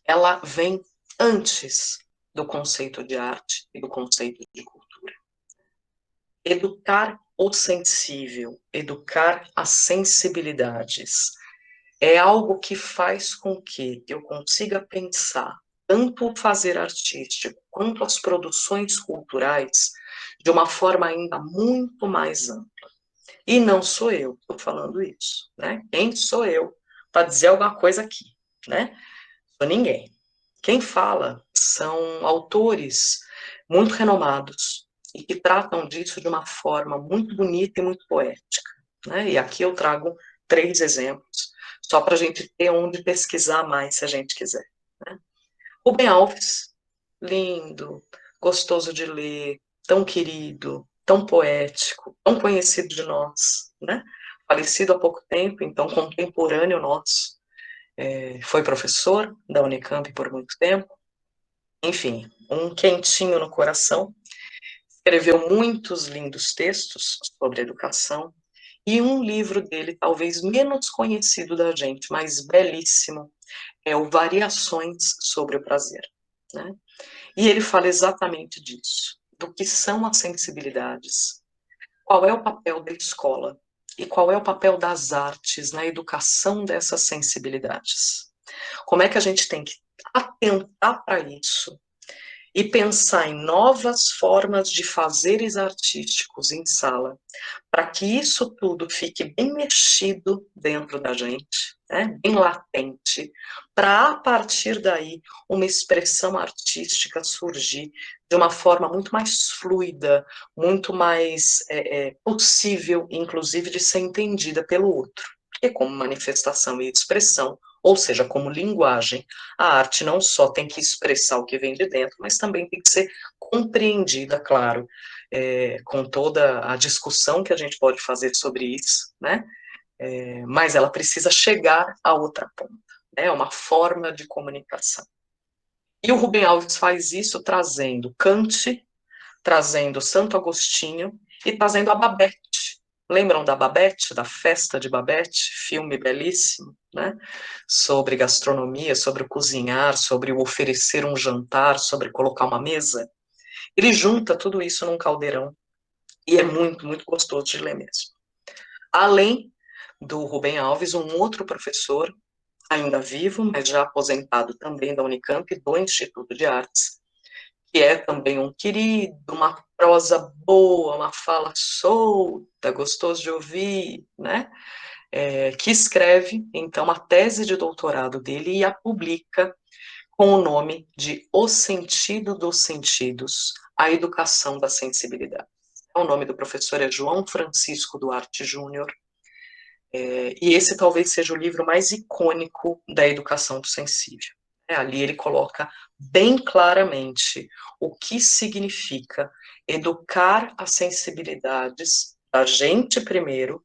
ela vem antes do conceito de arte e do conceito de cultura. Educar o sensível, educar as sensibilidades, é algo que faz com que eu consiga pensar tanto o fazer artístico quanto as produções culturais de uma forma ainda muito mais ampla. E não sou eu que estou falando isso, né? Quem sou eu para dizer alguma coisa aqui, né? Sou ninguém. Quem fala são autores muito renomados e que tratam disso de uma forma muito bonita e muito poética, né? E aqui eu trago 3 exemplos, só para a gente ter onde pesquisar mais, se a gente quiser, né? Rubem Alves, lindo, gostoso de ler, tão querido, tão poético, tão conhecido de nós, né? Falecido há pouco tempo, então contemporâneo nosso, foi professor da Unicamp por muito tempo, enfim, um quentinho no coração, escreveu muitos lindos textos sobre educação, e um livro dele, talvez menos conhecido da gente, mas belíssimo, é o Variações sobre o Prazer, né? E ele fala exatamente disso, do que são as sensibilidades, qual é o papel da escola e qual é o papel das artes na educação dessas sensibilidades. Como é que a gente tem que atentar para isso e pensar em novas formas de fazeres artísticos em sala, para que isso tudo fique bem mexido dentro da gente, né? Bem latente, para a partir daí uma expressão artística surgir de uma forma muito mais fluida, muito mais possível, inclusive, de ser entendida pelo outro. Porque como manifestação e expressão, ou seja, como linguagem, a arte não só tem que expressar o que vem de dentro, mas também tem que ser compreendida, claro, com toda a discussão que a gente pode fazer sobre isso, né? Mas ela precisa chegar a outra ponta, né? É uma forma de comunicação. E o Rubem Alves faz isso trazendo Kant, trazendo Santo Agostinho e trazendo a Babette, Lembram da Babette, da Festa de Babette? Filme belíssimo, né? Sobre gastronomia, sobre o cozinhar, sobre o oferecer um jantar, sobre colocar uma mesa. Ele junta tudo isso num caldeirão e é muito, muito gostoso de ler mesmo. Além do Rubem Alves, um outro professor, ainda vivo, mas já aposentado também da Unicamp, do Instituto de Artes, que é também um querido, uma prosa boa, uma fala solta, gostoso de ouvir, né? Que escreve, então, a tese de doutorado dele e a publica com o nome de O Sentido dos Sentidos, a Educação da Sensibilidade. O nome do professor é João Francisco Duarte Júnior, e esse talvez seja o livro mais icônico da educação do sensível. Ali ele coloca bem claramente o que significa educar as sensibilidades da gente primeiro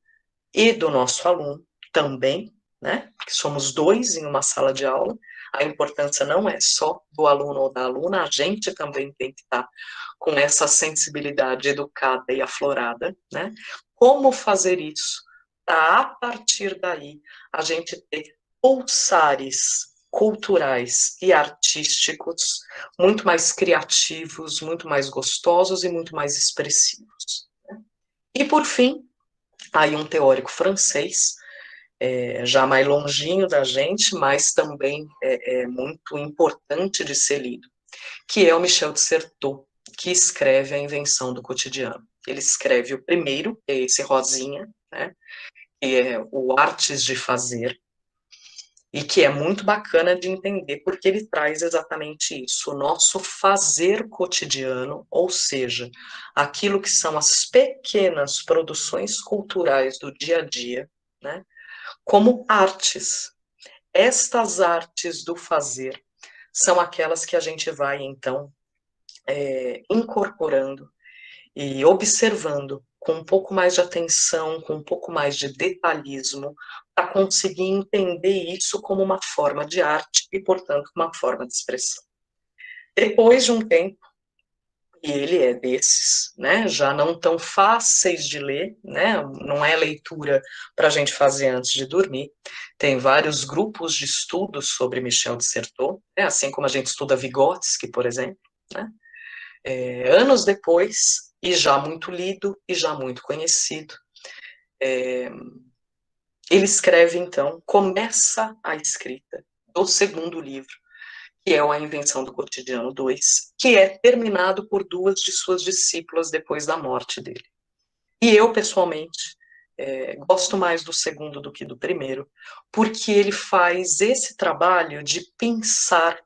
e do nosso aluno também, né? Que somos dois em uma sala de aula. A importância não é só do aluno ou da aluna, a gente também tem que estar com essa sensibilidade educada e aflorada, né? Como fazer isso? Para, a partir daí, a gente ter pulsares culturais e artísticos muito mais criativos, muito mais gostosos e muito mais expressivos. E, por fim, aí um teórico francês, já mais longinho da gente, mas também é muito importante de ser lido, que é o Michel de Certeau, que escreve A Invenção do Cotidiano. Ele escreve o primeiro, que é esse rosinha, né, que é o Artes de Fazer, e que é muito bacana de entender, porque ele traz exatamente isso, o nosso fazer cotidiano, ou seja, aquilo que são as pequenas produções culturais do dia a dia, né, como artes. Estas artes do fazer são aquelas que a gente vai, então, incorporando e observando com um pouco mais de atenção, com um pouco mais de detalhismo, para conseguir entender isso como uma forma de arte e, portanto, uma forma de expressão. Depois de um tempo, e ele é desses, né, já não tão fáceis de ler, né, não é leitura para a gente fazer antes de dormir, tem vários grupos de estudos sobre Michel de Certeau, né, assim como a gente estuda Vygotsky, por exemplo, né, anos depois, e já muito lido, e já muito conhecido, ele escreve, então, começa a escrita do segundo livro, que é A Invenção do Cotidiano 2, que é terminado por duas de suas discípulas depois da morte dele. E eu, pessoalmente, gosto mais do segundo do que do primeiro, porque ele faz esse trabalho de pensar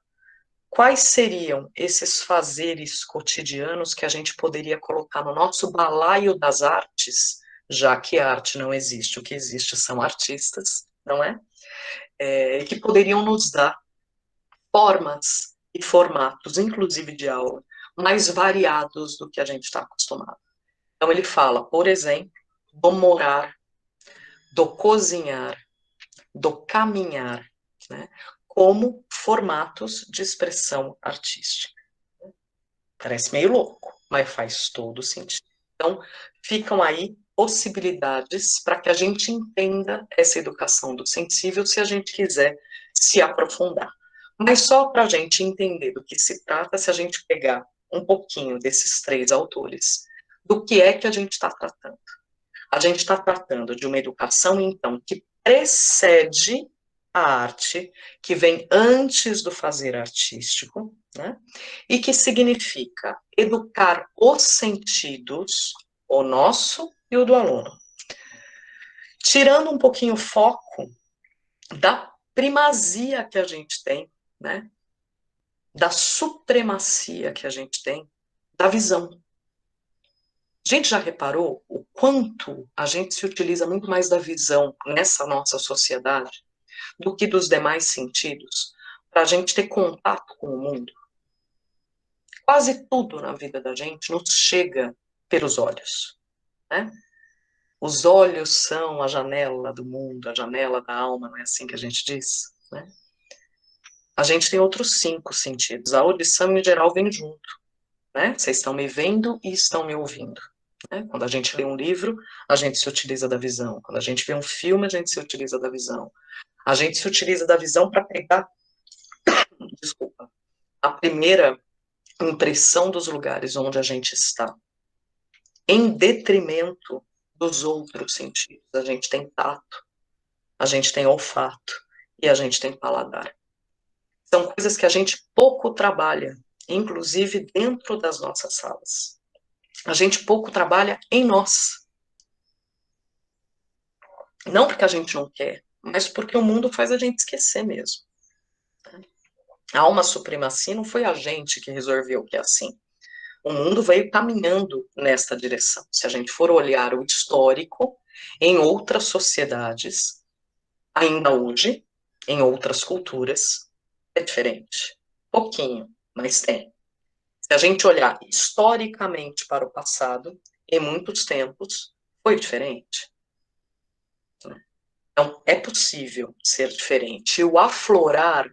quais seriam esses fazeres cotidianos que a gente poderia colocar no nosso balaio das artes, já que a arte não existe, o que existe são artistas, não é? Que poderiam nos dar formas e formatos, inclusive de aula, mais variados do que a gente está acostumado. Então ele fala, por exemplo, do morar, do cozinhar, do caminhar, né, como formatos de expressão artística. Parece meio louco, mas faz todo sentido. Então, ficam aí possibilidades para que a gente entenda essa educação do sensível se a gente quiser se aprofundar. Mas só para a gente entender do que se trata, se a gente pegar um pouquinho desses três autores, do que é que a gente está tratando? A gente está tratando de uma educação, então, que precede a arte, que vem antes do fazer artístico, né? E que significa educar os sentidos, o nosso e o do aluno. Tirando um pouquinho o foco da primazia que a gente tem, né? Da supremacia que a gente tem, da visão. A gente já reparou o quanto a gente se utiliza muito mais da visão nessa nossa sociedade do que dos demais sentidos para a gente ter contato com o mundo? Quase tudo na vida da gente nos chega pelos olhos, né? Os olhos são a janela do mundo, a janela da alma, não é assim que a gente diz, né? A gente tem outros 5 sentidos. A audição, em geral, vem junto, né? Vocês estão me vendo e estão me ouvindo, né? Quando a gente lê um livro, a gente se utiliza da visão. Quando a gente vê um filme, a gente se utiliza da visão. A gente se utiliza da visão para pegar, desculpa, a primeira impressão dos lugares onde a gente está, em detrimento dos outros sentidos. A gente tem tato, a gente tem olfato e a gente tem paladar. São coisas que a gente pouco trabalha, inclusive dentro das nossas salas. A gente pouco trabalha em nós. Não porque a gente não quer, mas porque o mundo faz a gente esquecer mesmo. Há uma supremacia, não foi a gente que resolveu que é assim. O mundo veio caminhando nesta direção. Se a gente for olhar o histórico, em outras sociedades, ainda hoje, em outras culturas, é diferente. Pouquinho, mas tem. Se a gente olhar historicamente para o passado, em muitos tempos, foi diferente. Então, é possível ser diferente. E o aflorar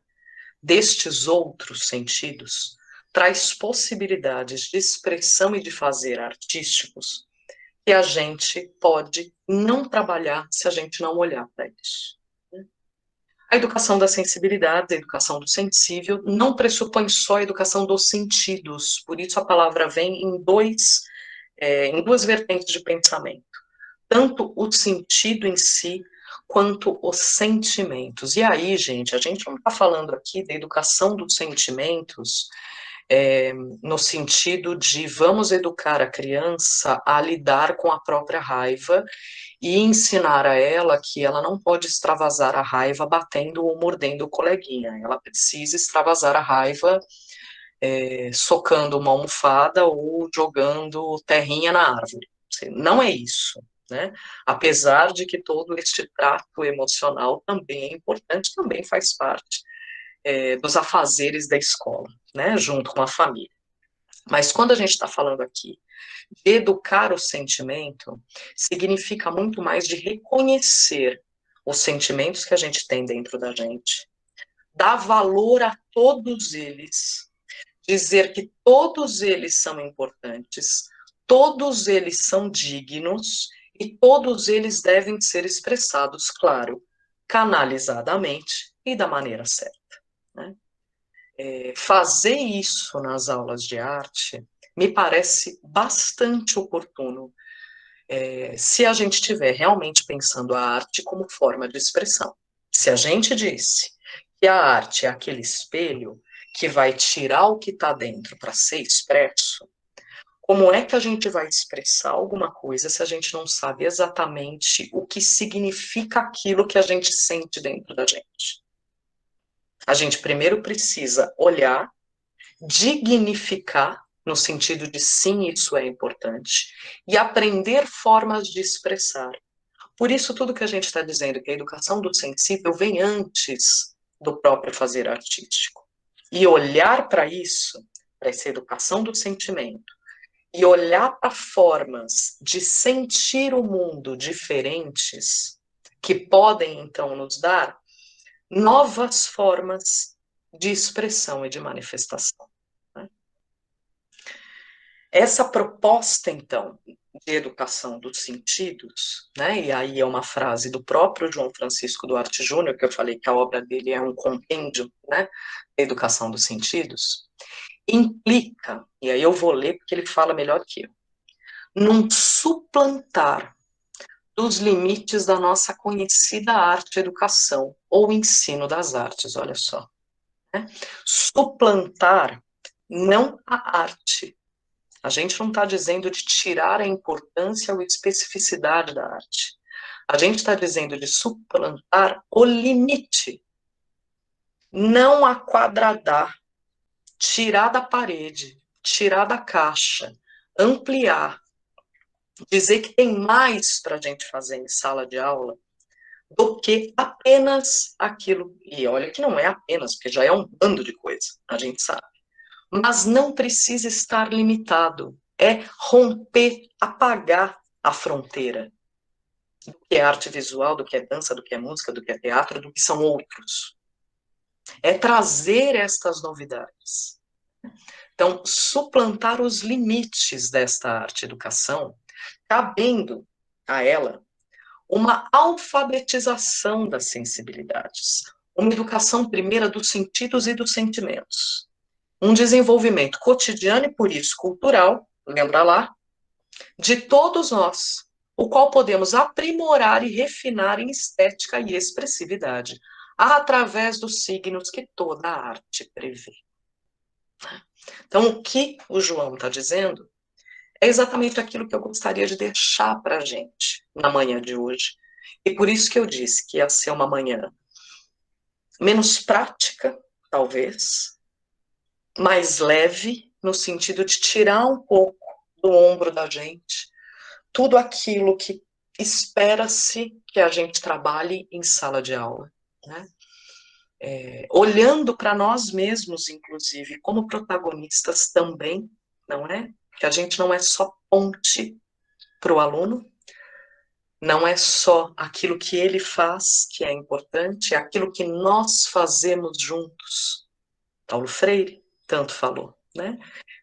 destes outros sentidos traz possibilidades de expressão e de fazer artísticos que a gente pode não trabalhar se a gente não olhar para isso. A educação da sensibilidade, a educação do sensível, não pressupõe só a educação dos sentidos, por isso a palavra vem em duas vertentes de pensamento. Tanto o sentido em si, quanto os sentimentos. E aí, gente, a gente não está falando aqui da educação dos sentimentos no sentido de vamos educar a criança a lidar com a própria raiva e ensinar a ela que ela não pode extravasar a raiva batendo ou mordendo o coleguinha. Ela precisa extravasar a raiva socando uma almofada ou jogando terrinha na árvore. Não é isso. Né? Apesar de que todo este trato emocional também é importante, também faz parte dos afazeres da escola, né? Junto com a família. Mas quando a gente está falando aqui de educar o sentimento, significa muito mais de reconhecer os sentimentos que a gente tem dentro da gente, dar valor a todos eles, dizer que todos eles são importantes, todos eles são dignos e todos eles devem ser expressados, claro, canalizadamente e da maneira certa. Né? Fazer isso nas aulas de arte me parece bastante oportuno, se a gente estiver realmente pensando a arte como forma de expressão. Se a gente disse que a arte é aquele espelho que vai tirar o que está dentro para ser expresso, como é que a gente vai expressar alguma coisa se a gente não sabe exatamente o que significa aquilo que a gente sente dentro da gente? A gente primeiro precisa olhar, dignificar, no sentido de sim, isso é importante, e aprender formas de expressar. Por isso, tudo que a gente está dizendo, que a educação do sensível vem antes do próprio fazer artístico. E olhar para isso, para essa educação do sentimento, e olhar para formas de sentir o mundo diferentes, que podem, então, nos dar novas formas de expressão e de manifestação. Né? Essa proposta, então, de educação dos sentidos, né, e aí é uma frase do próprio João Francisco Duarte Júnior, que eu falei que a obra dele é um compêndio, né, da educação dos sentidos, implica, e aí eu vou ler porque ele fala melhor que eu, num suplantar dos limites da nossa conhecida arte e educação, ou ensino das artes, olha só. Né? Suplantar não a arte. A gente não está dizendo de tirar a importância ou especificidade da arte. A gente está dizendo de suplantar o limite. Não aquadradar, tirar da parede, tirar da caixa, ampliar, dizer que tem mais para a gente fazer em sala de aula do que apenas aquilo. E olha que não é apenas, porque já é um bando de coisa, a gente sabe. Mas não precisa estar limitado. É romper, apagar a fronteira do que é arte visual, do que é dança, do que é música, do que é teatro, do que são outros. É trazer estas novidades. Então, suplantar os limites desta arte-educação cabendo a ela uma alfabetização das sensibilidades, uma educação primeira dos sentidos e dos sentimentos, um desenvolvimento cotidiano e, por isso, cultural, lembra lá, de todos nós, o qual podemos aprimorar e refinar em estética e expressividade, através dos signos que toda a arte prevê. Então, o que o João está dizendo é exatamente aquilo que eu gostaria de deixar para a gente na manhã de hoje. E por isso que eu disse que ia ser uma manhã menos prática, talvez, mais leve, no sentido de tirar um pouco do ombro da gente tudo aquilo que espera-se que a gente trabalhe em sala de aula, né? Olhando para nós mesmos, inclusive, como protagonistas também, não é? Que a gente não é só ponte para o aluno, não é só aquilo que ele faz que é importante, é aquilo que nós fazemos juntos. Paulo Freire tanto falou, né?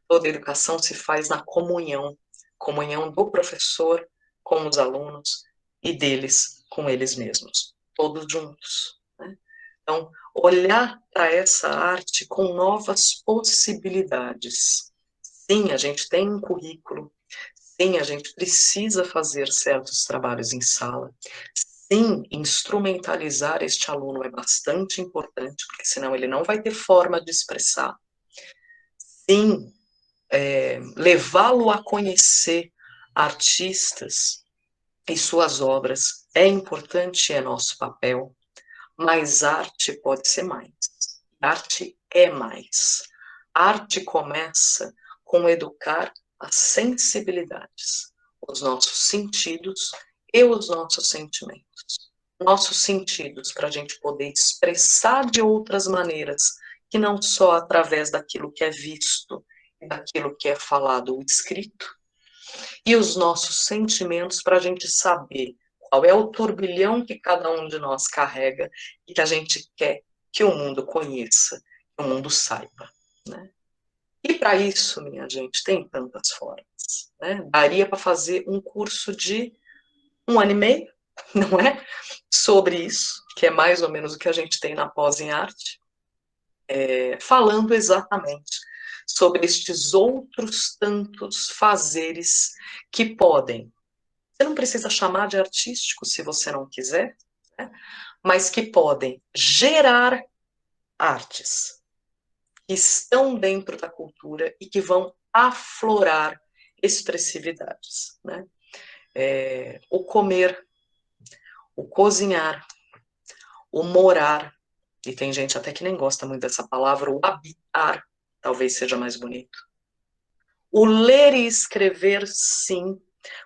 Toda educação se faz na comunhão, comunhão do professor com os alunos e deles com eles mesmos, todos juntos, né? Então, olhar para essa arte com novas possibilidades. Sim, a gente tem um currículo. Sim, a gente precisa fazer certos trabalhos em sala. Sim, instrumentalizar este aluno é bastante importante, porque senão ele não vai ter forma de expressar. Sim, levá-lo a conhecer artistas e suas obras é importante, é nosso papel, mas arte pode ser mais. Arte é mais. Arte começa com educar as sensibilidades, os nossos sentidos e os nossos sentimentos. Nossos sentidos para a gente poder expressar de outras maneiras, que não só através daquilo que é visto, daquilo que é falado ou escrito, e os nossos sentimentos para a gente saber qual é o turbilhão que cada um de nós carrega e que a gente quer que o mundo conheça, que o mundo saiba, né? E para isso, minha gente, tem tantas formas, né? Daria para fazer um curso de 1 ano e meio, não é? Sobre isso, que é mais ou menos o que a gente tem na pós em arte, falando exatamente sobre estes outros tantos fazeres que podem. Você não precisa chamar de artístico se você não quiser, né? Mas que podem gerar artes que estão dentro da cultura e que vão aflorar expressividades, né? O comer, o cozinhar, o morar, e tem gente até que nem gosta muito dessa palavra, o habitar, talvez seja mais bonito. O ler e escrever, sim,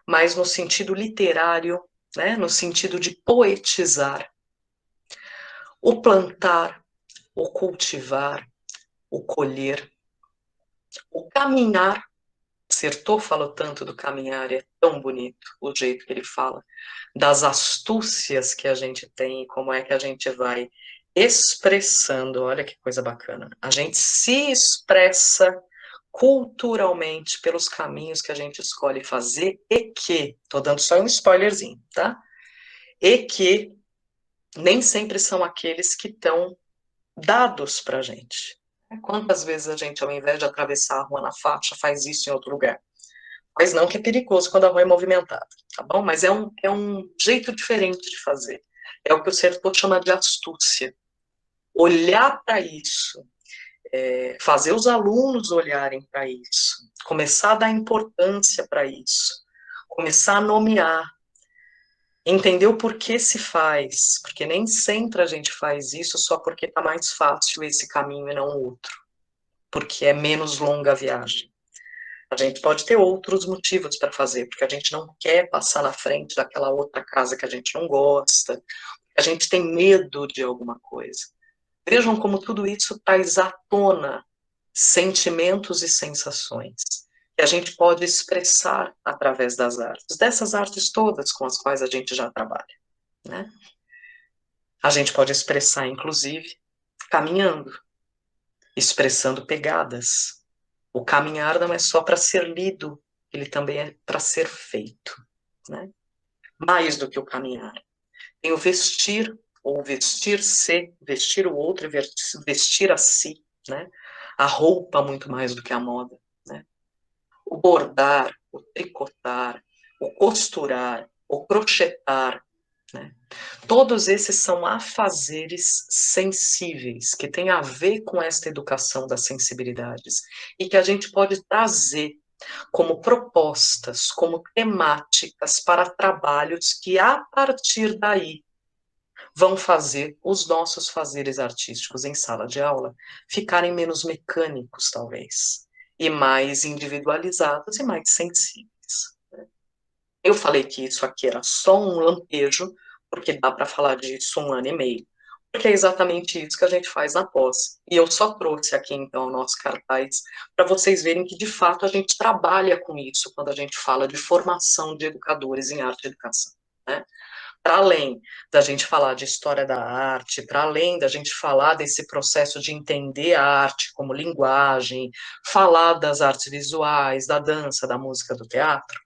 mas no sentido literário, né? No sentido de poetizar. O plantar, o cultivar, o colher, o caminhar. Sertor falou tanto do caminhar, é tão bonito o jeito que ele fala, das astúcias que a gente tem e como é que a gente vai expressando, olha que coisa bacana, a gente se expressa culturalmente pelos caminhos que a gente escolhe fazer e que, tô dando só um spoilerzinho, tá? E que nem sempre são aqueles que estão dados pra gente. Quantas vezes a gente, ao invés de atravessar a rua na faixa, faz isso em outro lugar? Mas não que é perigoso quando a rua é movimentada, tá bom? Mas é um jeito diferente de fazer. É o que o Sertor chama de astúcia. Olhar para isso, fazer os alunos olharem para isso, começar a dar importância para isso, começar a nomear, entender o porquê se faz, porque nem sempre a gente faz isso só porque está mais fácil esse caminho e não o outro, porque é menos longa a viagem. A gente pode ter outros motivos para fazer, porque a gente não quer passar na frente daquela outra casa que a gente não gosta, a gente tem medo de alguma coisa. Vejam como tudo isso traz à tona sentimentos e sensações que a gente pode expressar através das artes, dessas artes todas com as quais a gente já trabalha, né? A gente pode expressar, inclusive, caminhando, expressando pegadas. O caminhar não é só para ser lido, ele também é para ser feito. né? Mais do que o caminhar. Tem o vestir, ou vestir-se, vestir o outro e vestir a si, né? A roupa muito mais do que a moda, né? O bordar, o tricotar, o costurar, o crochetar, né? Todos esses são afazeres sensíveis, que têm a ver com esta educação das sensibilidades, e que a gente pode trazer como propostas, como temáticas para trabalhos que, a partir daí, vão fazer os nossos fazeres artísticos em sala de aula ficarem menos mecânicos, talvez, e mais individualizados e mais sensíveis. Eu falei que isso aqui era só um lampejo, porque dá para falar disso 1 ano e meio, porque é exatamente isso que a gente faz na pós. E eu só trouxe aqui, então, o nosso cartaz, para vocês verem que, de fato, a gente trabalha com isso quando a gente fala de formação de educadores em arte e educação, né? Para além da gente falar de história da arte, para além da gente falar desse processo de entender a arte como linguagem, falar das artes visuais, da dança, da música, do teatro,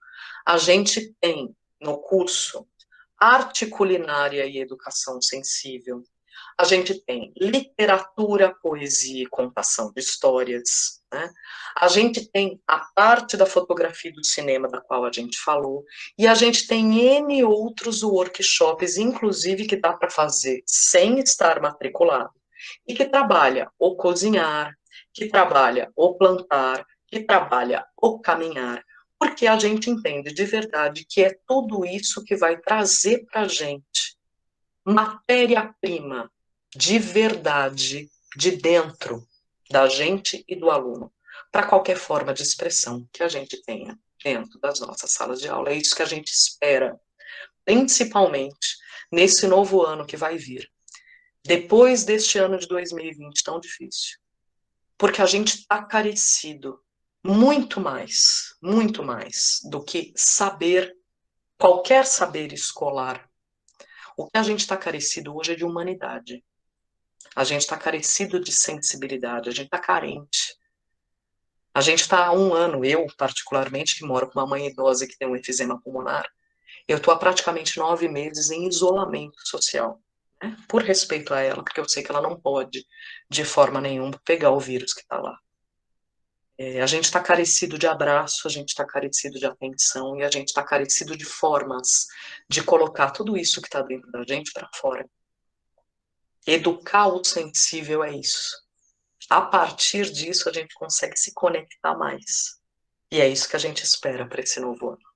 a gente tem no curso Arte Culinária e Educação Sensível, a gente tem literatura, poesia e contação de histórias, né? A gente tem a parte da fotografia e do cinema, da qual a gente falou, e a gente tem N outros workshops, inclusive, que dá para fazer sem estar matriculado, e que trabalha o cozinhar, que trabalha o plantar, que trabalha o caminhar, porque a gente entende de verdade que é tudo isso que vai trazer para a gente matéria-prima de verdade, de dentro da gente e do aluno, para qualquer forma de expressão que a gente tenha dentro das nossas salas de aula. É isso que a gente espera, principalmente nesse novo ano que vai vir, depois deste ano de 2020 tão difícil, porque a gente está carecido muito mais do que saber, qualquer saber escolar. O que a gente está carecido hoje é de humanidade. A gente está carecido de sensibilidade, a gente está carente. A gente está há 1 ano, eu particularmente, que moro com uma mãe idosa que tem um efizema pulmonar, eu estou há praticamente 9 meses em isolamento social, né? Por respeito a ela, porque eu sei que ela não pode, de forma nenhuma, pegar o vírus que está lá. A gente está carecido de abraço, a gente está carecido de atenção, e a gente está carecido de formas de colocar tudo isso que está dentro da gente para fora. Educar o sensível é isso. A partir disso, a gente consegue se conectar mais. E é isso que a gente espera para esse novo ano.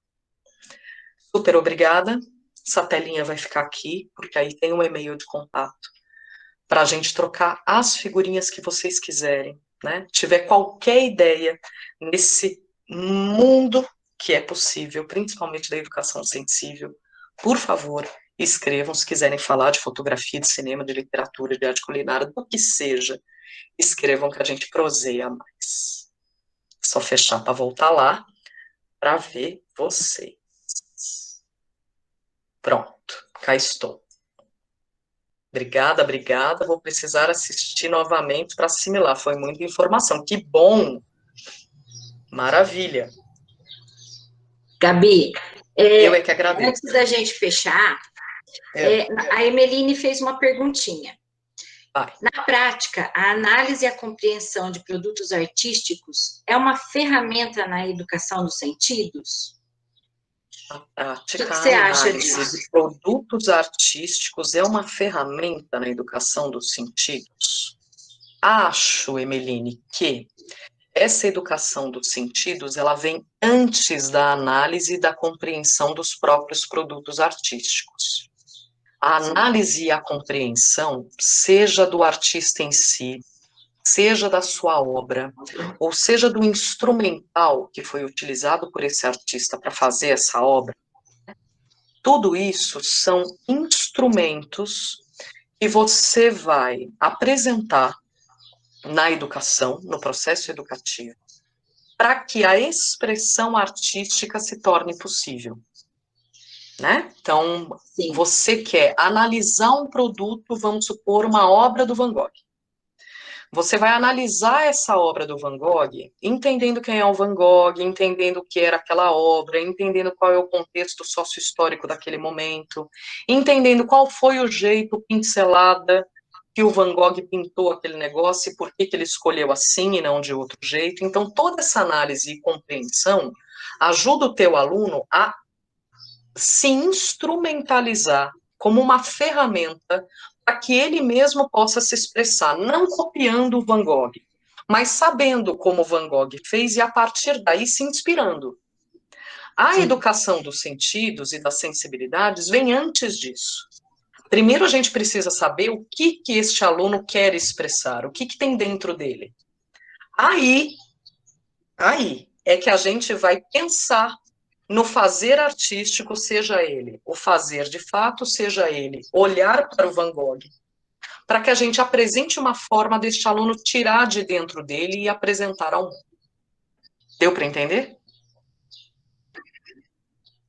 Super obrigada. Essa telinha vai ficar aqui, porque aí tem um e-mail de contato para a gente trocar as figurinhas que vocês quiserem, né? Tiver qualquer ideia nesse mundo que é possível, principalmente da educação sensível, por favor, escrevam. Se quiserem falar de fotografia, de cinema, de literatura, de arte culinária, do que seja, escrevam que a gente proseia mais. Só fechar para voltar lá para ver vocês. Pronto, cá estou. Obrigada, obrigada. Vou precisar assistir novamente para assimilar. Foi muita informação. Que bom! Maravilha. Gabi, Eu é que agradeço. antes da gente fechar, a Emeline fez uma perguntinha. Vai. Na prática, a análise e a compreensão de produtos artísticos é uma ferramenta na educação dos sentidos? A prática, O que você acha análise disso? de produtos artísticos é uma ferramenta na educação dos sentidos? Acho, Emeline, que essa educação dos sentidos, ela vem antes da análise e da compreensão dos próprios produtos artísticos. A análise e a compreensão, seja do artista em si, seja da sua obra, ou seja do instrumental que foi utilizado por esse artista para fazer essa obra, tudo isso são instrumentos que você vai apresentar na educação, no processo educativo, para que a expressão artística se torne possível, né? Então, Sim. Você quer analisar um produto, vamos supor, uma obra do Van Gogh. você vai analisar essa obra do Van Gogh, entendendo quem é o Van Gogh, entendendo o que era aquela obra, entendendo qual é o contexto sócio-histórico daquele momento, entendendo qual foi o jeito pincelada que o Van Gogh pintou aquele negócio e por que ele escolheu assim e não de outro jeito. Então, toda essa análise e compreensão ajuda o teu aluno a se instrumentalizar como uma ferramenta para que ele mesmo possa se expressar, não copiando o Van Gogh, mas sabendo como o Van Gogh fez e a partir daí se inspirando. A Sim. educação dos sentidos e das sensibilidades vem antes disso. Primeiro a gente precisa saber o que este aluno quer expressar, o que tem dentro dele. Aí é que a gente vai pensar no fazer artístico, seja ele o fazer de fato, seja ele olhar para o Van Gogh, para que a gente apresente uma forma deste aluno tirar de dentro dele e apresentar ao mundo. Deu para entender?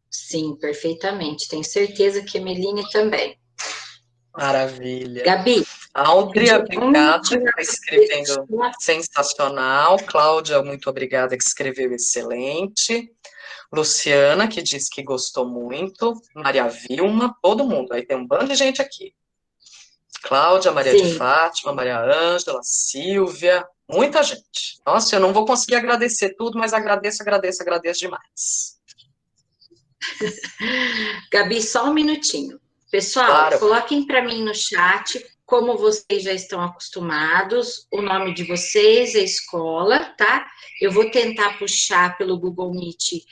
Sim, perfeitamente. Tenho certeza que a Emeline também. Maravilha. Gabi, Áudria, um obrigada, minutinho. está escrevendo sensacional. Cláudia, muito obrigada, que escreveu excelente. Luciana, que disse que gostou muito. Maria Vilma, todo mundo. Aí tem um bando de gente aqui. Cláudia, Maria de Sim. Fátima, Maria Ângela, Silvia, muita gente. Nossa, eu não vou conseguir agradecer tudo, mas agradeço demais. Gabi, só um minutinho. Pessoal, Claro. Coloquem para mim no chat, como vocês já estão acostumados, o nome de vocês, a escola, tá? Eu vou tentar puxar pelo Google Meet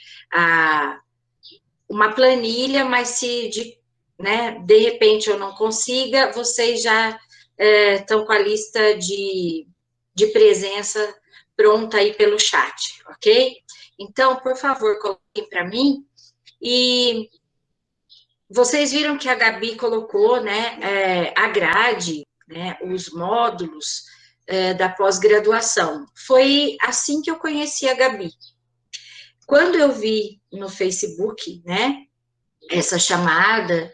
uma planilha, mas se de repente eu não consiga, vocês já estão com a lista de presença pronta aí pelo chat, ok? Então, por favor, coloquem para mim. E vocês viram que a Gabi colocou, a grade, os módulos da pós-graduação. Foi assim que eu conheci a Gabi. Quando eu vi no Facebook, essa chamada,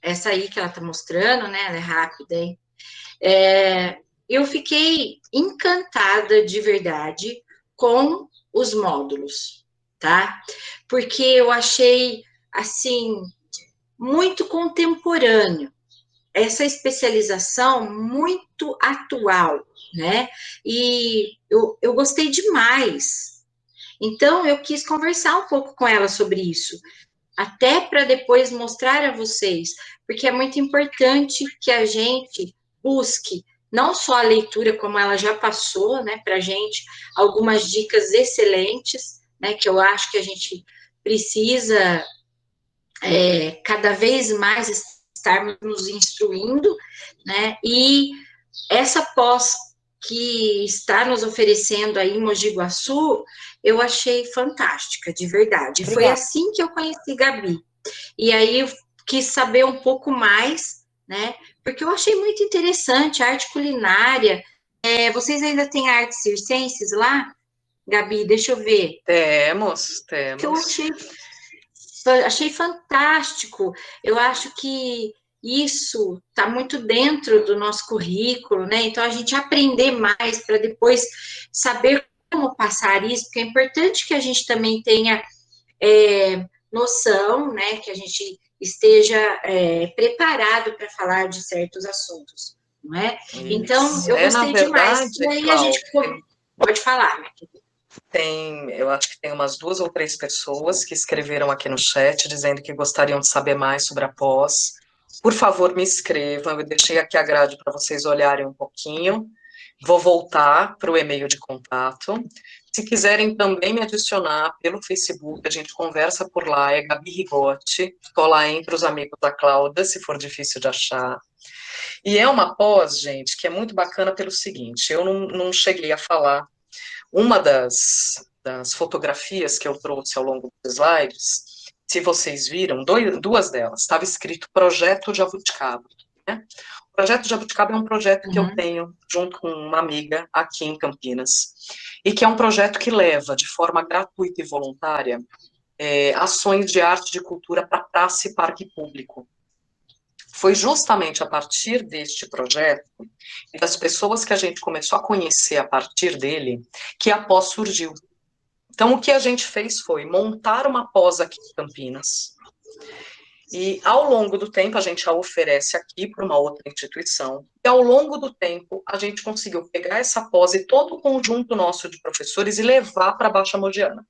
essa aí que ela está mostrando, ela é rápida, hein? Eu fiquei encantada de verdade com os módulos, tá? Porque eu achei, assim, muito contemporâneo, essa especialização muito atual, né? E eu gostei demais. Então, eu quis conversar um pouco com ela sobre isso, até para depois mostrar a vocês, porque é muito importante que a gente busque não só a leitura, como ela já passou, para a gente, algumas dicas excelentes, que eu acho que a gente precisa cada vez mais estarmos nos instruindo, e essa pós que está nos oferecendo aí em Mogi Guaçu, eu achei fantástica, de verdade. Obrigada. Foi assim que eu conheci Gabi. E aí eu quis saber um pouco mais, porque eu achei muito interessante a arte culinária. Vocês ainda têm artes circenses lá? Gabi, deixa eu ver. Temos. Que eu achei fantástico. Eu acho que isso está muito dentro do nosso currículo, então a gente aprender mais para depois saber como passar isso, porque é importante que a gente também tenha noção, que a gente esteja preparado para falar de certos assuntos, não é? Isso. Então, eu gostei demais. E aí a gente pode falar, né? Eu acho que tem umas 2 ou 3 pessoas que escreveram aqui no chat dizendo que gostariam de saber mais sobre a pós. Por favor, me escrevam. Eu deixei aqui a grade para vocês olharem um pouquinho. Vou voltar para o e-mail de contato. Se quiserem também me adicionar pelo Facebook, a gente conversa por lá, é Gabi Rigotti. Estou lá entre os amigos da Cláudia, se for difícil de achar. E é uma pós, gente, que é muito bacana pelo seguinte, eu não cheguei a falar. Uma das fotografias que eu trouxe ao longo dos slides, se vocês viram, 2 delas, estava escrito Projeto Jabuticaba. O Projeto Jabuticaba é um projeto que eu tenho junto com uma amiga aqui em Campinas, e que é um projeto que leva, de forma gratuita e voluntária, ações de arte e de cultura para praça e parque público. Foi justamente a partir deste projeto e das pessoas que a gente começou a conhecer a partir dele que a pós surgiu. Então, o que a gente fez foi montar uma pós aqui em Campinas, e ao longo do tempo a gente a oferece aqui para uma outra instituição, e ao longo do tempo a gente conseguiu pegar essa pós e todo o conjunto nosso de professores e levar para a Baixa Mogiana.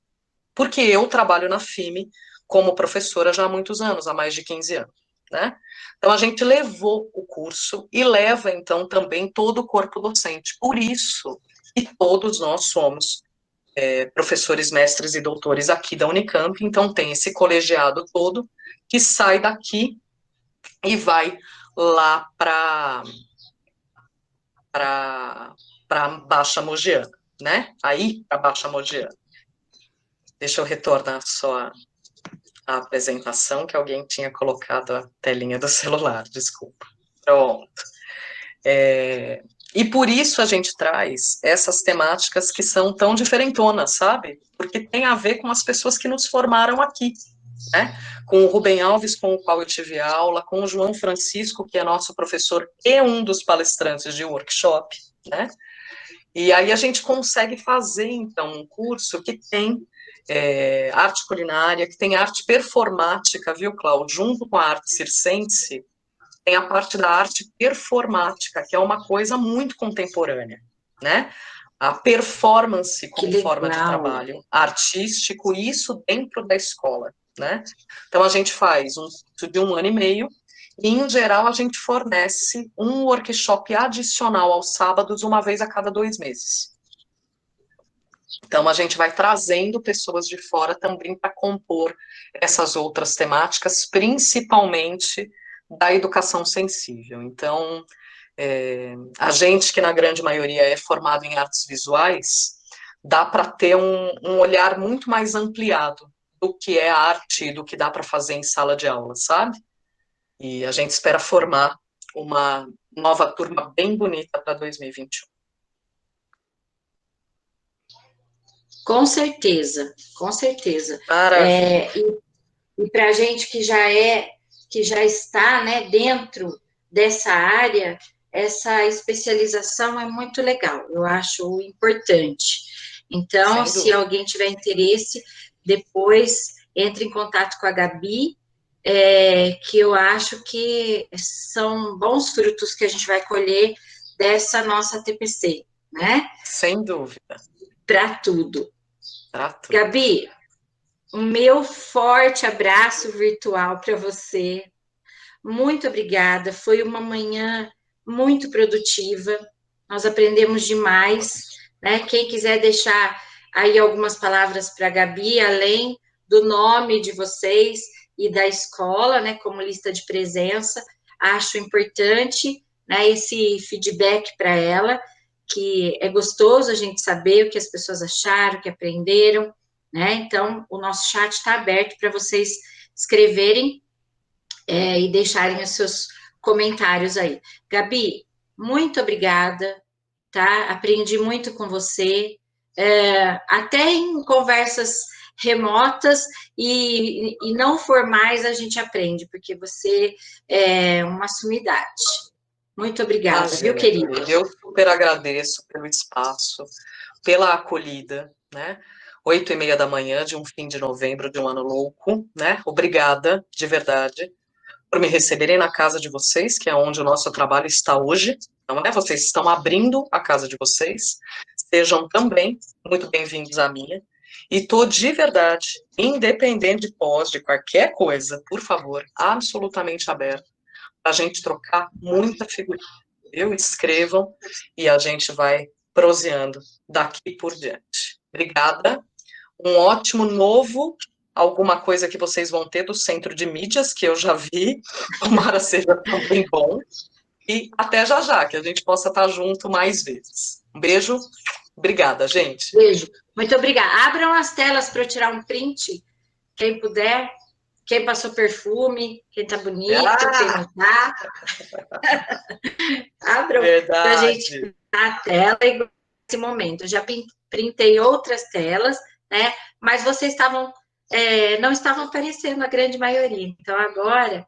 Porque eu trabalho na FIME como professora já há muitos anos, há mais de 15 anos, né? Então a gente levou o curso e leva então também todo o corpo docente. Por isso que todos nós somos professores, mestres e doutores aqui da Unicamp, então tem esse colegiado todo que sai daqui e vai lá para Baixa Mogiana, né? Aí para Baixa Mogiana. Deixa eu retornar só a apresentação, que alguém tinha colocado a telinha do celular, desculpa. Pronto. E por isso a gente traz essas temáticas que são tão diferentonas, sabe? Porque tem a ver com as pessoas que nos formaram aqui, né? Com o Rubem Alves, com o qual eu tive aula, com o João Francisco, que é nosso professor e um dos palestrantes de workshop, né? E aí a gente consegue fazer, então, um curso que tem arte culinária, que tem arte performática, viu, Cláudio? Junto com a arte circense, tem a parte da arte performática, que é uma coisa muito contemporânea, né? A performance como forma de trabalho artístico, isso dentro da escola, né? Então, a gente faz um curso de 1 ano e meio, e, em geral, a gente fornece um workshop adicional aos sábados, uma vez a cada 2 meses. Então, a gente vai trazendo pessoas de fora também para compor essas outras temáticas, principalmente da educação sensível. Então, a gente que na grande maioria é formado em artes visuais, dá para ter um olhar muito mais ampliado do que é arte, do que dá para fazer em sala de aula, sabe? E a gente espera formar uma nova turma bem bonita para 2021. Com certeza, com certeza. Maravilha. E para a gente que já está, né, dentro dessa área, essa especialização é muito legal, eu acho importante. Então, se alguém tiver interesse, depois entre em contato com a Gabi, que eu acho que são bons frutos que a gente vai colher dessa nossa TPC, né? Sem dúvida. Para tudo. Para tudo. Gabi, o meu forte abraço virtual para você. Muito obrigada. Foi uma manhã muito produtiva. Nós aprendemos demais, né? Quem quiser deixar aí algumas palavras para a Gabi, além do nome de vocês e da escola, né? Como lista de presença, acho importante, né? Esse feedback para ela, que é gostoso a gente saber o que as pessoas acharam, o que aprenderam, né? Então, o nosso chat está aberto para vocês escreverem e deixarem os seus comentários aí. Gabi, muito obrigada, tá? Aprendi muito com você, até em conversas remotas e não formais a gente aprende, porque você é uma sumidade. Muito obrigada, Imagina, viu, querida? Eu super agradeço pelo espaço, pela acolhida, né? 8h30 da manhã de um fim de novembro de um ano louco, né? Obrigada, de verdade, por me receberem na casa de vocês, que é onde o nosso trabalho está hoje, não é? Vocês estão abrindo a casa de vocês, sejam também muito bem-vindos à minha, e tô de verdade, independente de pós, de qualquer coisa, por favor, absolutamente aberto, para a gente trocar muita figurinha. Escrevam e a gente vai proseando daqui por diante. Obrigada. Um ótimo novo, alguma coisa que vocês vão ter do Centro de Mídias, que eu já vi, tomara seja também bom. E até já já, que a gente possa estar junto mais vezes. Um beijo. Obrigada, gente. Beijo. Muito obrigada. Abram as telas para eu tirar um print, quem puder. Quem passou perfume, quem tá bonito, quem não tá. Abram para a gente pintar a tela igual nesse momento. Eu já printei outras telas, né? Mas vocês não estavam aparecendo a grande maioria. Então, agora,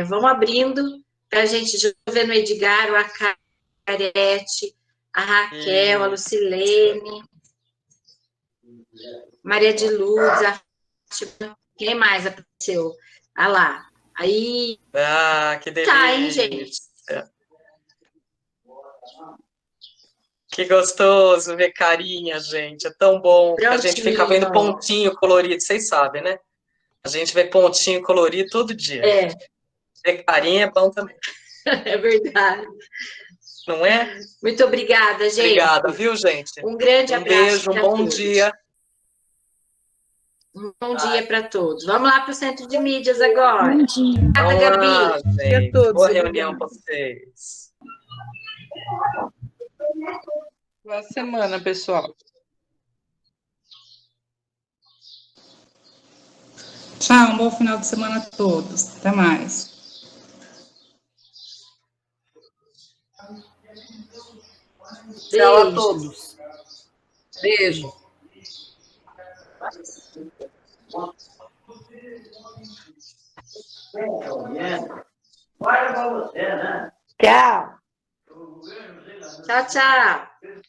Vão abrindo para a gente ver no Edgar, o Acarete, a Raquel, a Lucilene, Maria de Lourdes, a Fátima, quem mais apareceu? Ah lá. Aí. Ah, que delícia. Tá, hein, gente? Que gostoso ver carinha, gente. É tão bom. A gente fica vendo Prontinho. pontinho colorido, vocês sabem, né? A gente vê pontinho colorido todo dia. Ver carinha é bom também. É verdade. Não é? Muito obrigada, gente. Obrigada, viu, gente? Um grande abraço. Beijo, um bom dia. Um bom dia para todos. Vamos lá para o Centro de Mídias agora. Bom dia. Obrigada, Gabi. Olá, gente. todos. Boa reunião para vocês. Boa semana, pessoal. Tchau, um bom final de semana a todos. Até mais. Tchau a todos. Beijo. Tchau. Tchau, tchau.